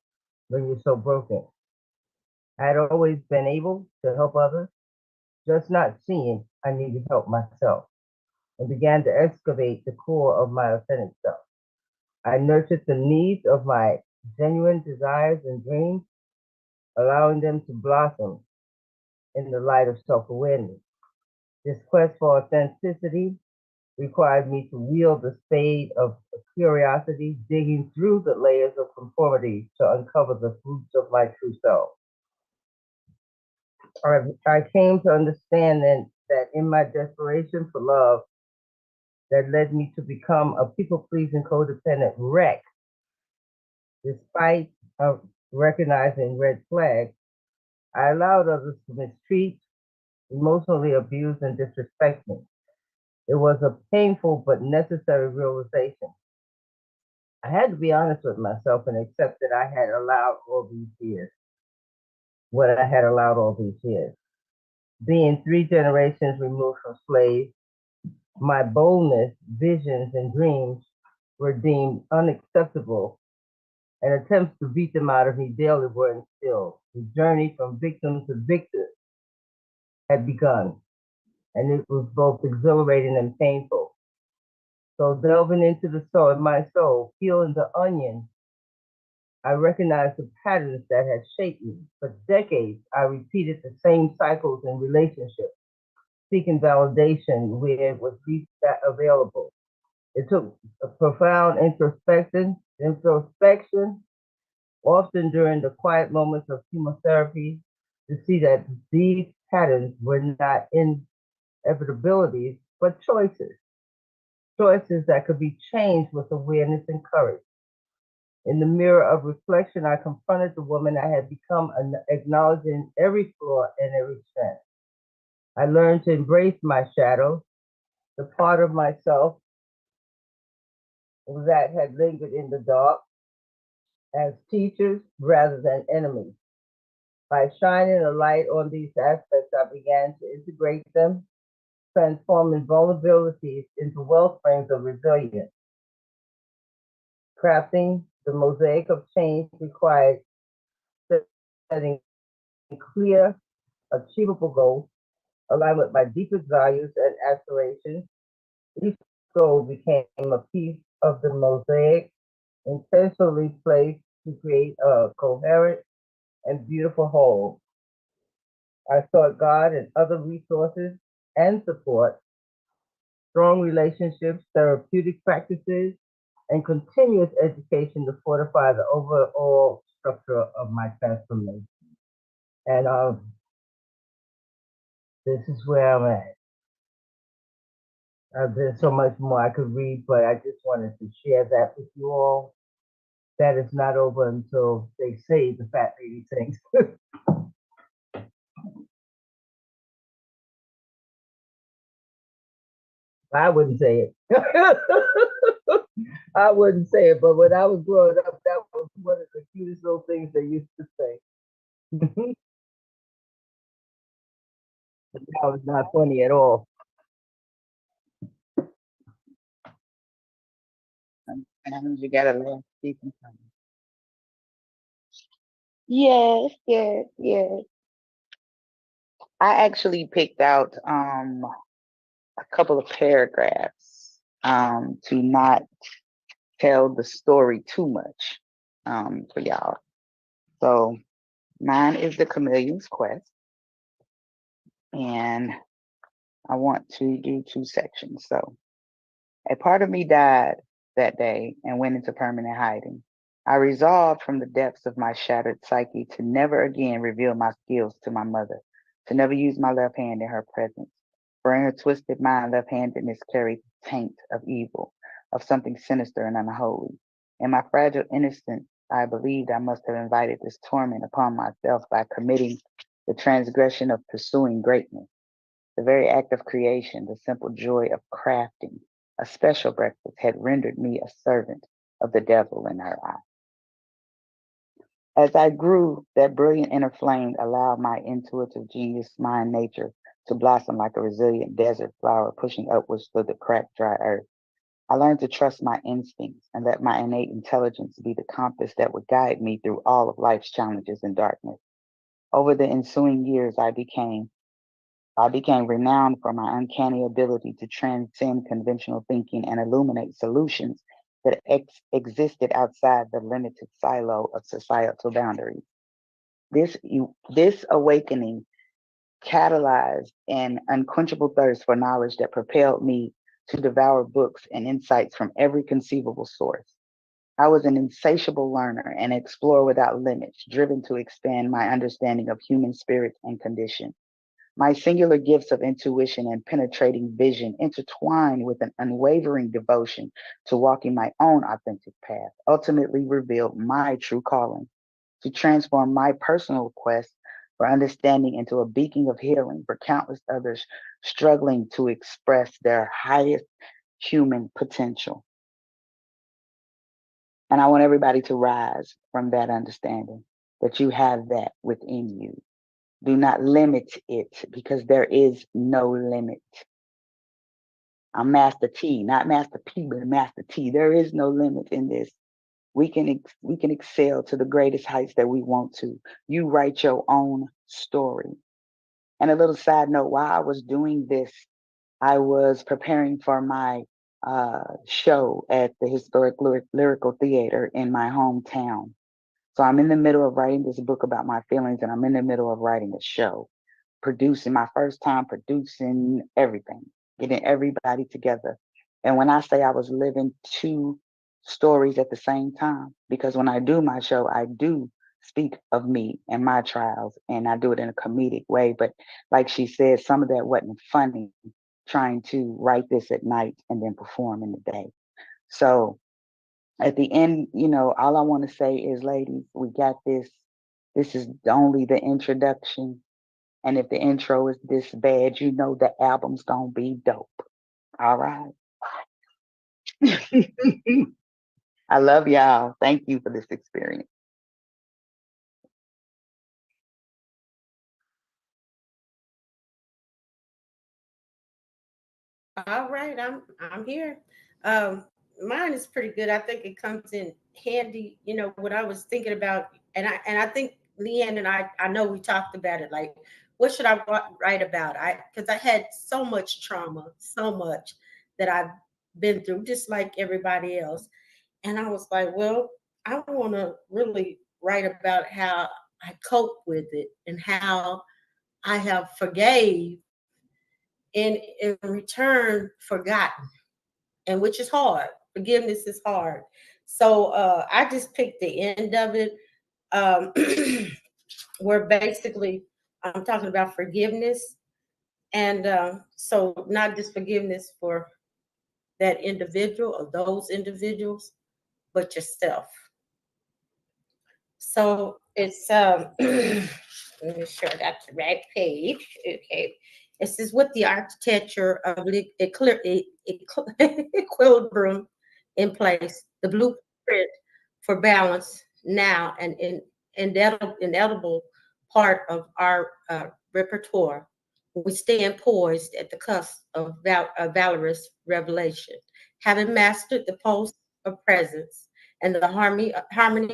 when you're so broken? I had always been able to help others, just not seeing I needed help myself, and began to excavate the core of my authentic self. I nurtured the needs of my genuine desires and dreams, allowing them to blossom in the light of self-awareness. This quest for authenticity required me to wield the spade of curiosity, digging through the layers of conformity to uncover the fruits of my true self. I came to understand then that in my desperation for love that led me to become a people-pleasing codependent wreck, despite recognizing red flags, I allowed others to mistreat, emotionally abuse, and disrespect me. It was a painful but necessary realization. I had to be honest with myself and accept that I had allowed all these years, what I had allowed all these years. Being 3 generations removed from slaves, my boldness, visions, and dreams were deemed unacceptable, and attempts to beat them out of me daily were instilled. The journey from victim to victor had begun, and it was both exhilarating and painful. So delving into the soul of my soul, peeling the onion, I recognized the patterns that had shaped me. For decades, I repeated the same cycles in relationships, seeking validation where it was least available. It took a profound introspection, often during the quiet moments of chemotherapy, to see that these patterns were not inevitabilities, but choices that could be changed with awareness and courage. In the mirror of reflection, I confronted the woman I had become, acknowledging every flaw and every strength. I learned to embrace my shadow, the part of myself that had lingered in the dark, as teachers rather than enemies. By shining a light on these aspects, I began to integrate them, transforming vulnerabilities into wealth frames of resilience. Crafting the mosaic of change required setting clear, achievable goals aligned with my deepest values and aspirations. Each goal became a piece of the mosaic intentionally placed to create a coherent and beautiful whole. I sought God and other resources and support, strong relationships, therapeutic practices, and continuous education to fortify the overall structure of my transformation. And this is where I'm at. There's so much more I could read, but I just wanted to share that with you all. That is not over until they say the fat lady sings. I wouldn't say it. I wouldn't say it, but when I was growing up, that was one of the cutest little things they used to say. That was not funny at all. And you gotta laugh. Yes, yes, yes. I actually picked out a couple of paragraphs to not tell the story too much for y'all. So mine is the chameleon's quest, and I want to do 2 sections. So a part of me died that day and went into permanent hiding. I resolved from the depths of my shattered psyche to never again reveal my skills to my mother, to never use my left hand in her presence. For in her twisted mind, left-handedness carried the taint of evil, of something sinister and unholy. In my fragile innocence, I believed I must have invited this torment upon myself by committing the transgression of pursuing greatness, the very act of creation, the simple joy of crafting a special breakfast had rendered me a servant of the devil in her eye. As I grew, that brilliant inner flame allowed my intuitive genius mind nature to blossom like a resilient desert flower pushing upwards through the cracked, dry earth. I learned to trust my instincts and let my innate intelligence be the compass that would guide me through all of life's challenges and darkness. Over the ensuing years, I became renowned for my uncanny ability to transcend conventional thinking and illuminate solutions that existed outside the limited silo of societal boundaries. This awakening catalyzed an unquenchable thirst for knowledge that propelled me to devour books and insights from every conceivable source. I was an insatiable learner and explorer without limits, driven to expand my understanding of human spirit and condition. My singular gifts of intuition and penetrating vision, intertwined with an unwavering devotion to walking my own authentic path, ultimately revealed my true calling to transform my personal quest for understanding into a beacon of healing for countless others struggling to express their highest human potential. And I want everybody to rise from that understanding that you have that within you. Do not limit it because there is no limit. I'm Master T, not Master P, but Master T. There is no limit in this. We can excel to the greatest heights that we want to. You write your own story. And a little side note, while I was doing this, I was preparing for my show at the Historic Lyrical Theater in my hometown. So I'm in the middle of writing this book about my feelings, and I'm in the middle of writing a show, producing my first time producing everything, getting everybody together. And when I say I was living two stories at the same time, because when I do my show, I do speak of me and my trials, and I do it in a comedic way. But like she said, some of that wasn't funny, trying to write this at night and then perform in the day. So at the end, all I want to say is, ladies, we got this. This is only the introduction. And if the intro is this bad, you know the album's gonna be dope. All right. I love y'all. Thank you for this experience. All right, I'm here. Mine is pretty good. I think it comes in handy. What I was thinking about, and I think Leanne and I know we talked about it. Like, what should I write about? Because I had so much trauma, so much that I've been through, just like everybody else. And I was like, well, I want to really write about how I cope with it and how I have forgave and in return forgotten, and which is hard. Forgiveness is hard. So I just picked the end of it, where basically I'm talking about forgiveness, and so not just forgiveness for that individual or those individuals, but yourself. So it's let me sure I got the right page. Okay. It says with the architecture of equilibrium in place, the blueprint for balance now and inedible part of our repertoire. We stand poised at the cusp of a valorous revelation, having mastered the pulse of presence and the harmony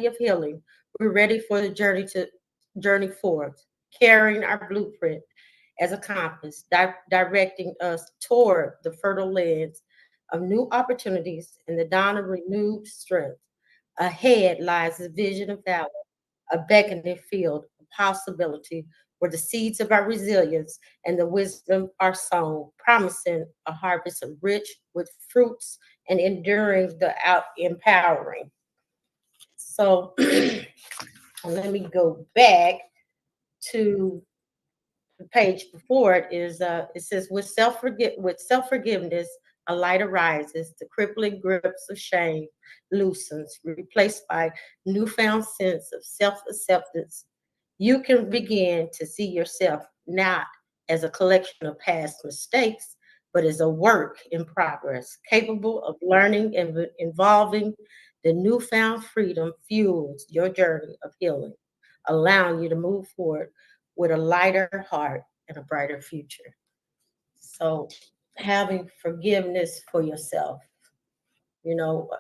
of healing. We're ready for the journey forth, carrying our blueprint as a compass, directing us toward the fertile lands of new opportunities and the dawn of renewed strength. Ahead lies the vision of valor, a beckoning field of possibility where the seeds of our resilience and the wisdom are sown, promising a harvest of rich with fruits and enduring the out empowering. So let me go back to the page before it. It says with self forgiveness a light arises, the crippling grips of shame loosens, replaced by newfound sense of self acceptance you can begin to see yourself not as a collection of past mistakes, but as a work in progress, capable of learning and involving. The newfound freedom fuels your journey of healing, allowing you to move forward with a lighter heart and a brighter future. So, having forgiveness for yourself.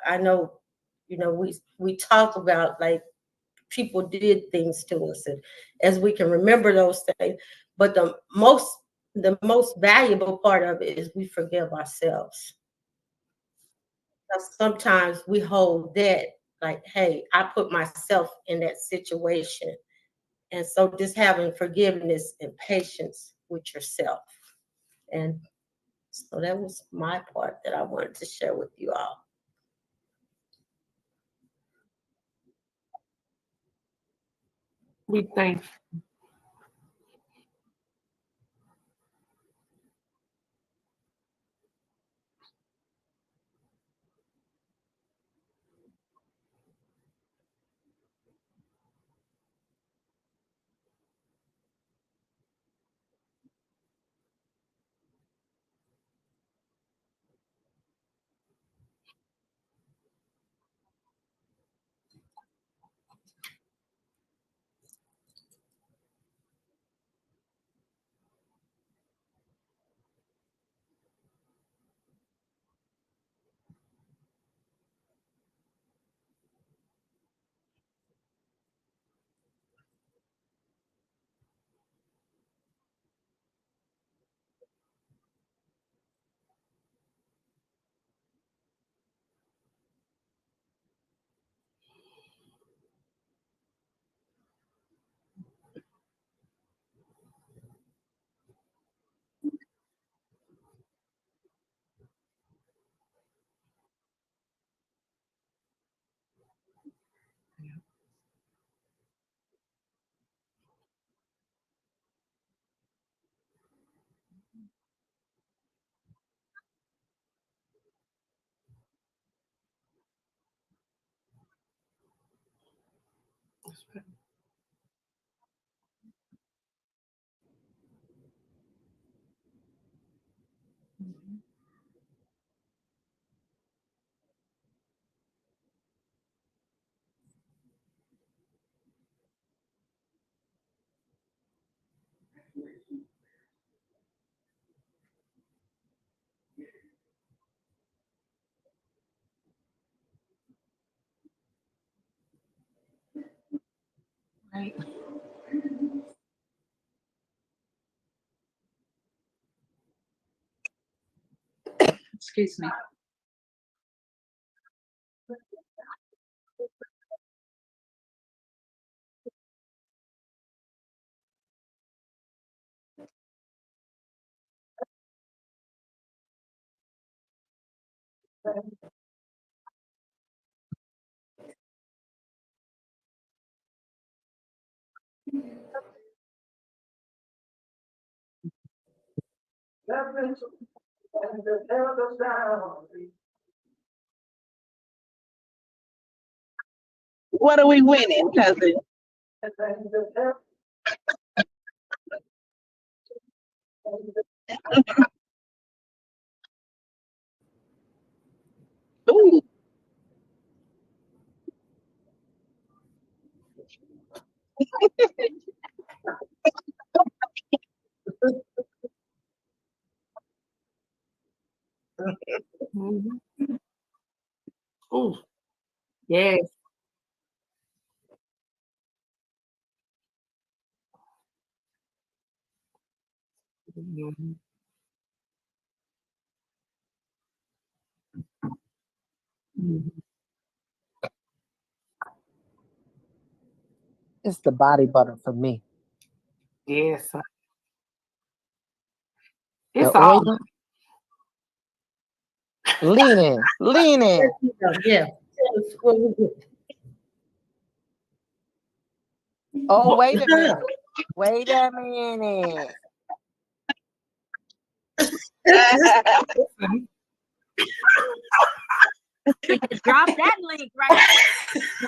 I know, we talk about like people did things to us, and as we can remember those things, but the most valuable part of it is we forgive ourselves. Because sometimes we hold that, like, hey, I put myself in that situation. And so just having forgiveness and patience with yourself. And so that was my part that I wanted to share with you all. We thank Right. Excuse me. What are we winning, cousin? Ooh. Mhm. Ooh, yes. Mhm. Mhm. It's the body butter for me. Yes. The It's all. oil, lean in. Yeah. That's what we do. Oh, wait a minute. Wait a minute. Drop that link right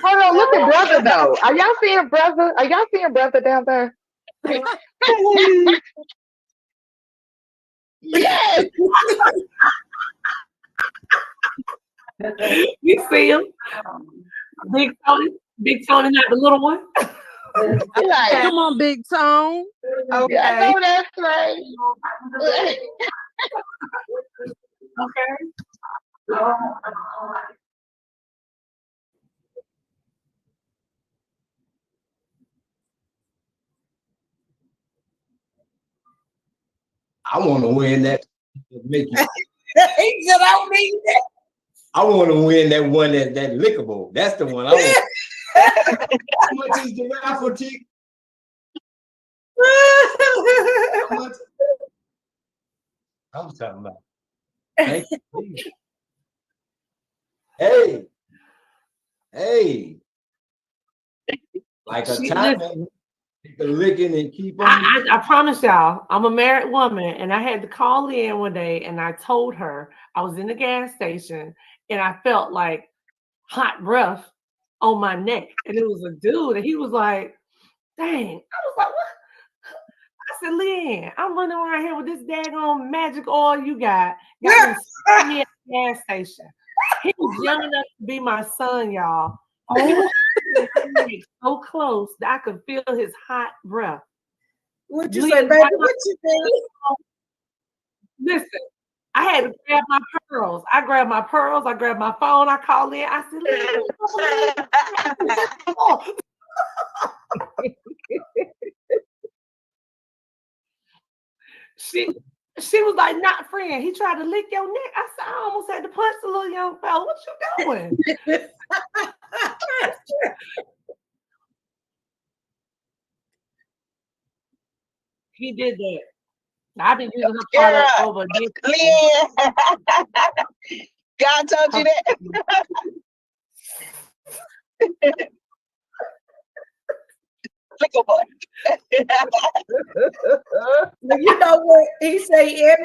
Hold on, look at brother though. Are y'all seeing brother? Are y'all seeing brother down there? Yes. You see him? Big Tony, not the little one. Like, Come on, Big Tone. okay. I know that's right. Okay. I want to win that. Make you. He said, I need that. I want to win that one that lickable. That's the one I want. How much is the raffle ticket? How much? I'm talking about. Thank you. Hey. Like a time. Licking and keep on. I promise y'all, I'm a married woman, and I had to call in one day, and I told her I was in the gas station, and I felt like hot breath on my neck, and it was a dude, and he was like, "Dang!" I was like, "What?" I said, "Lynn, I'm running around here with this daggone magic oil you got me at the gas station." He was young enough to be my son, y'all. Oh, so close that I could feel his hot breath. What'd you say, baby? What you think? Listen, I had to grab my pearls. I grabbed my pearls. I grabbed my phone. I called in. I said, she was like, "Not friend. He tried to lick your neck." I said, "I almost had to punch the little young fella. What you doing?" He did that. I've been using her product over a decade. God told you that. You know what? He say all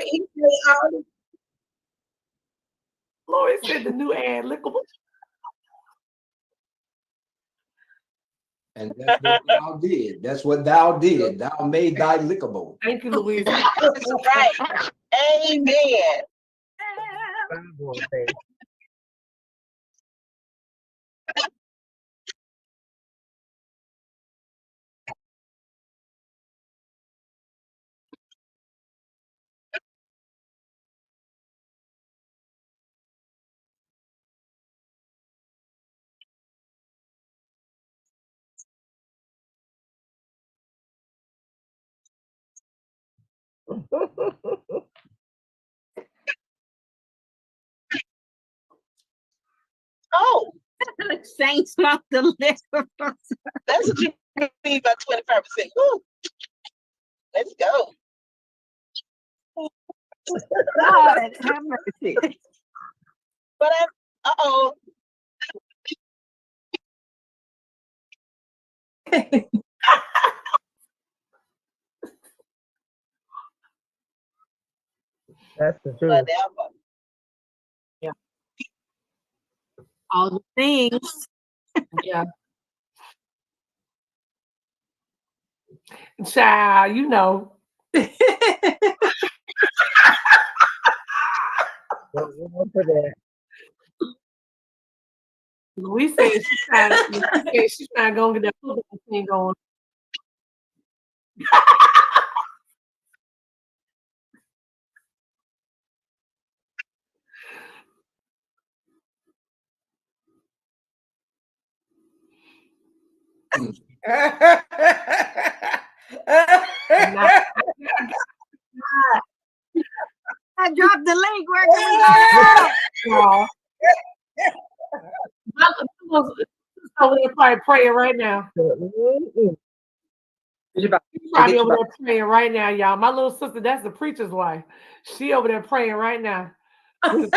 the Lori said the new ad lickable. And that's what thou did. That's what thou did. Thou made thy lickable. Thank you, Louise. Right. Amen. Oh, Saints smoke the liquor. that's what you mean by 25%. Woo. Let's go. God have mercy. But uh-oh. That's the truth. Whatever. Yeah. All the things. Yeah. Child, you know. Louise said she's trying to go get that football thing going. I dropped the link. Where can we go? Over there probably praying right now. She's probably over there praying right now, y'all. My little sister, that's the preacher's wife. She over there praying right now. I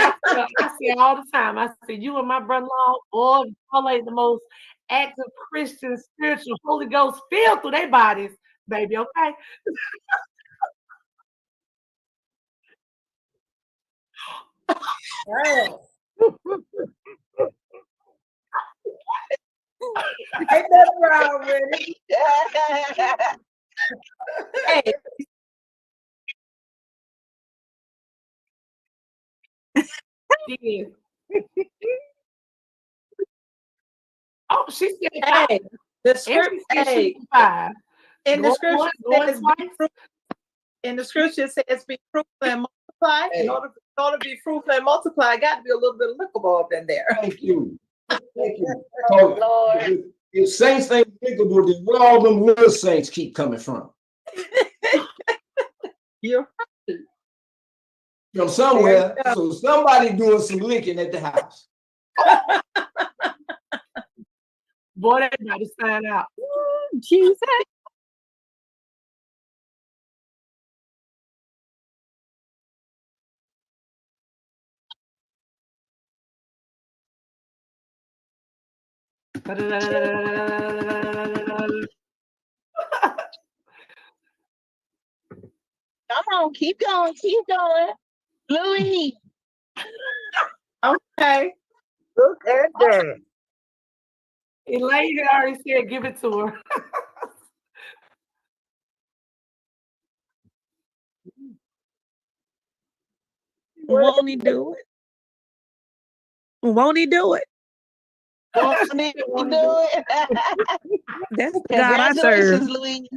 say all the time, I say, you and my brother-in-law, boy, y'all ain't the most active Christian, spiritual, Holy Ghost filled through their bodies, baby, okay? already. Hey, Yeah. Oh, she said hey, the and script, she said hey, she was 5. in the Going scripture once, it going says, twice. in the scripture it says, be fruitful and multiply. In order to be fruitful and multiply, I got to be a little bit of lickable up in there. Thank you. Thank you. So, if saints ain't thinkable, then where all them little saints keep coming from? You're From somewhere. So somebody doing some licking at the house. Boy, that got to sign out. Jesus. Come on, keep going, Louis. okay. Look at that. Elaine had already said, give it to her. Won't he do it? Won't he do it? Won't he do it? That's the God I serve. Congratulations, Louis.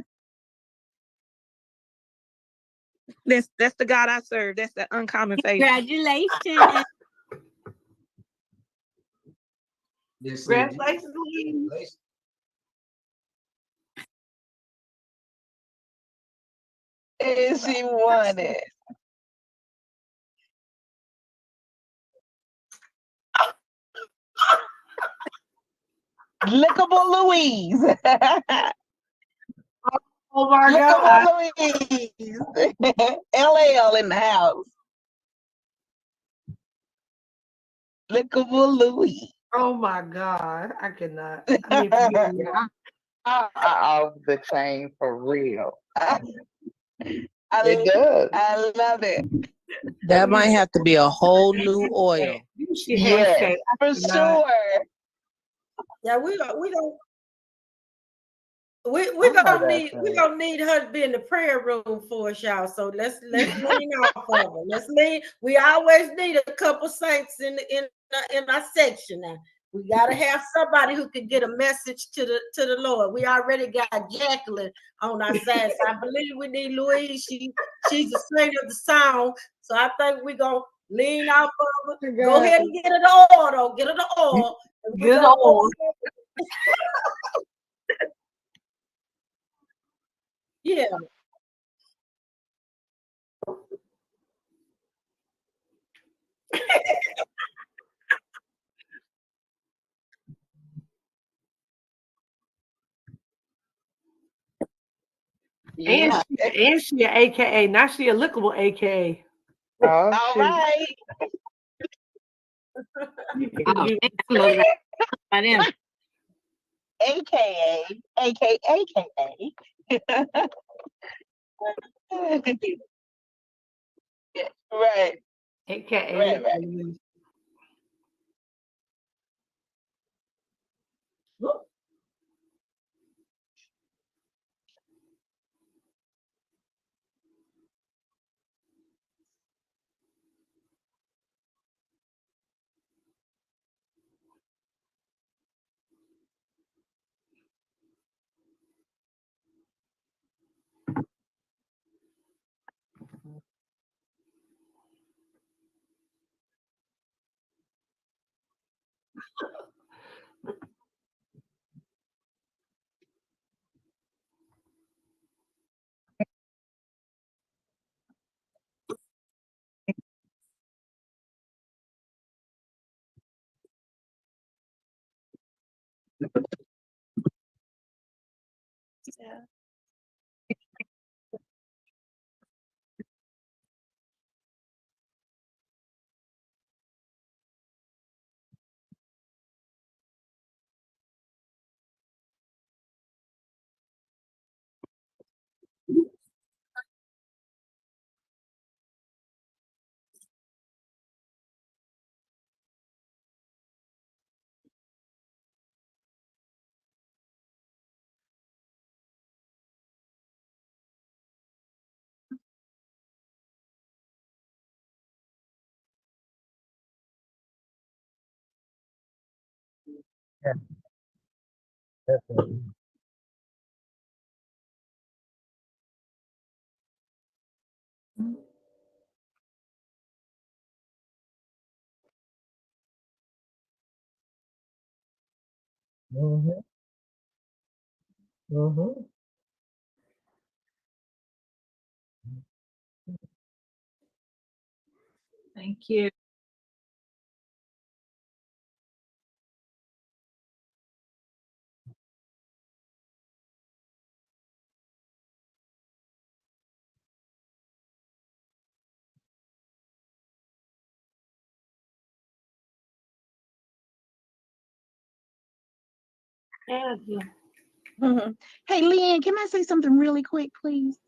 That's the God I serve. That's the uncommon favor. Congratulations. Congratulations, Louise. And she won it. Lickable Louise. Oh my God. Lickable Louise. LL in the house. Lickable Louise. Oh my God. I cannot. I need to be Off the chain for real. It does. I love it. That might have to be a whole new oil. Yes, for sure. Yeah, we're gonna need her to be in the prayer room for us, y'all. So let's lean off of her. Let's lean. We always need a couple saints in our section now. We gotta have somebody who can get a message to the Lord. We already got Jacqueline on our side, so I believe we need Louise. She's the singer of the song, so I think we're gonna lean off of her. Go ahead and get her the oil, though. Get her the oil. Get the oil. Yeah. And she a AKA. Now she a lickable AKA. All right. AKA, AKA. Right. AKA. Right. Yeah. Definitely. Mm-hmm. Mm-hmm. Thank you. Mhm. Hey, Lynn, can I say something really quick, please?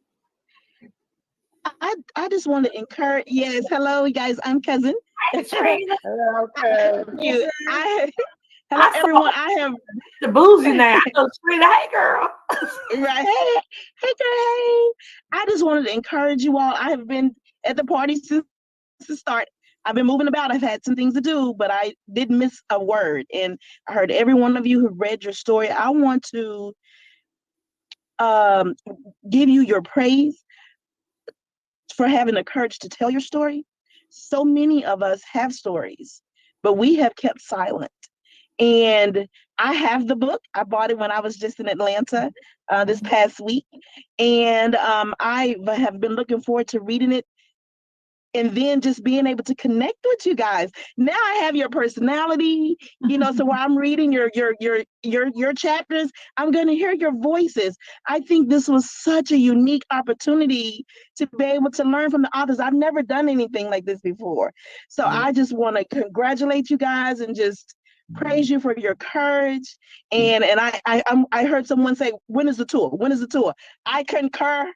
I just want to encourage. Yes, hello, you guys. I'm cousin. Hello, Thank Cuz. you. Hello, everyone. I have the bougie now. I know straight, hey girl. right. Hey, girl. Hey. I just wanted to encourage you all. I have been at the party since the start. I've been moving about. I've had some things to do, but I didn't miss a word. And I heard every one of you who read your story. I want to um, give you your praise for having the courage to tell your story. So many of us have stories, but we have kept silent. And I have the book. I bought it when I was just in Atlanta this past week. And I have been looking forward to reading it and then just being able to connect with you guys. Now I have your personality, so while I'm reading your chapters, I'm going to hear your voices. I think this was such a unique opportunity to be able to learn from the authors. I've never done anything like this before. So I just want to congratulate you guys and just praise you for your courage. And I heard someone say, when is the tour? When is the tour? I concur.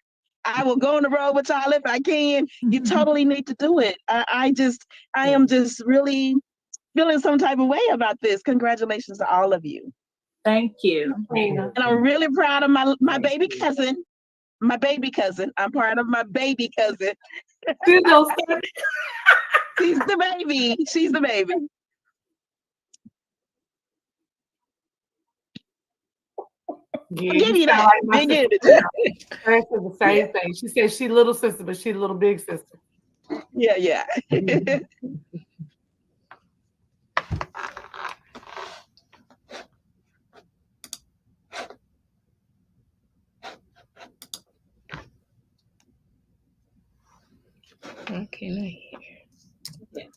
I will go on the road with y'all if I can. You totally need to do it. I am just really feeling some type of way about this. Congratulations to all of you. Thank you. And I'm really proud of my baby cousin. My baby cousin. I'm proud of my baby cousin. She's the baby. She's the baby. Yeah, Give you that. sound like my Big sister. energy. Hers is the same thing. She says she little sister, but she little big sister. Yeah. Okay, now here. Yes.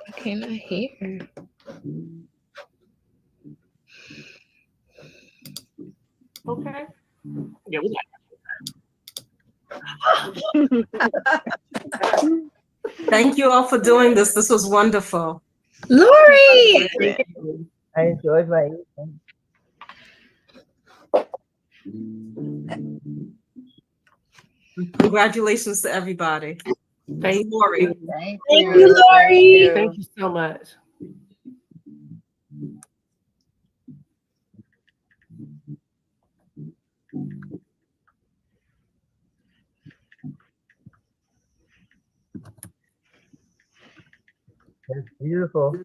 Okay, now here. Okay. Yeah, we Thank you all for doing this. This was wonderful. Lori! I enjoyed my evening. Congratulations to everybody. Thank Lori. you. Thank you, Lori. Thank you so much. It's beautiful.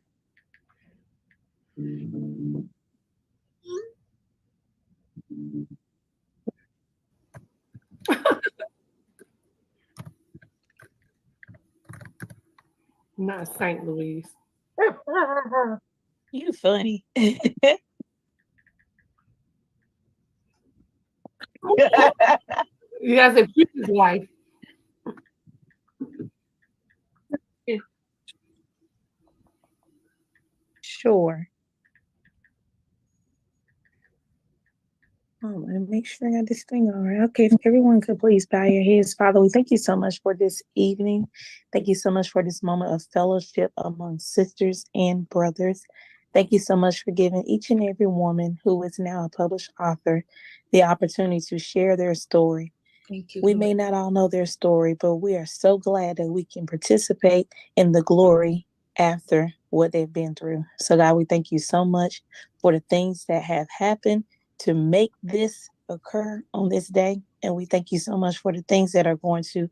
Not St. Louis. You funny. You guys have Preacher's wife. Sure. And make sure I got this thing all right. Okay, if everyone could please bow your heads. Father, we thank you so much for this evening. Thank you so much for this moment of fellowship among sisters and brothers. Thank you so much for giving each and every woman who is now a published author the opportunity to share their story. Thank you. We may not all know their story, but we are so glad that we can participate in the glory after what they've been through. So God, we thank you so much for the things that have happened to make this occur on this day. And we thank you so much for the things that are going to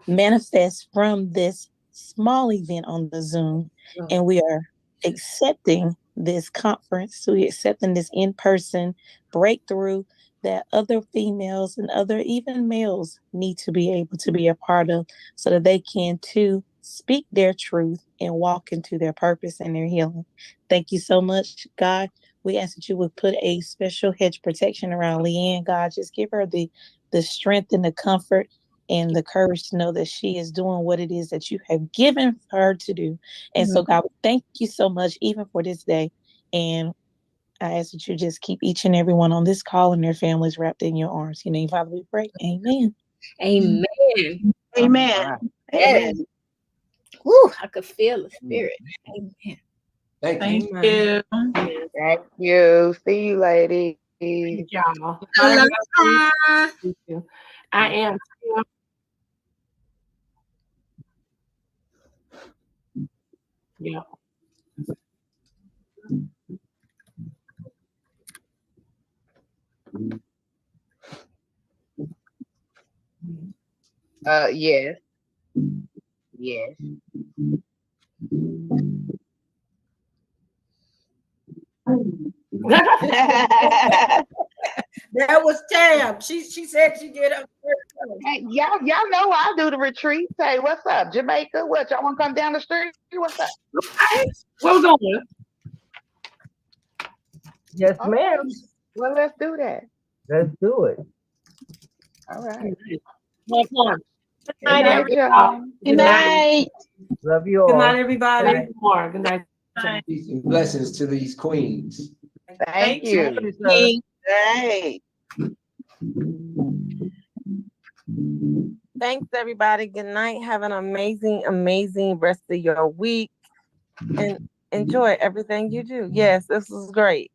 manifest from this small event on the Zoom. And we are accepting this conference. We're accepting this in-person breakthrough that other females and other even males need to be able to be a part of so that they can too speak their truth and walk into their purpose and their healing. Thank you so much, God. We ask that you would put a special hedge protection around Leanne, God. Just give her the strength and the comfort and the courage to know that she is doing what it is that you have given her to do. And so, God, thank you so much, even for this day. And I ask that you just keep each and every one on this call and their families wrapped in your arms. In your name, Father, we pray. Amen. Amen. Amen. Yes. Woo, I could feel the spirit. Amen. Thank you. You. Thank you. See you, ladies. Y'all. Aloha. Thank you. I am. Yeah. Yes. Yes. That was Tab. She said she did her Hey, y'all know I do the retreat. Say, what's up, Jamaica? What, y'all want to come down the street? What's up? Where we going? Yes, ma'am. Well, let's do that. Let's do it. All right. Good Good night, y'all. Good night. Love you all. Good night, everybody. Good night. Peace and blessings to these queens. Thank you. Hey. Thanks, everybody. Good night. Have an amazing, amazing rest of your week. And enjoy everything you do. Yes, this was great.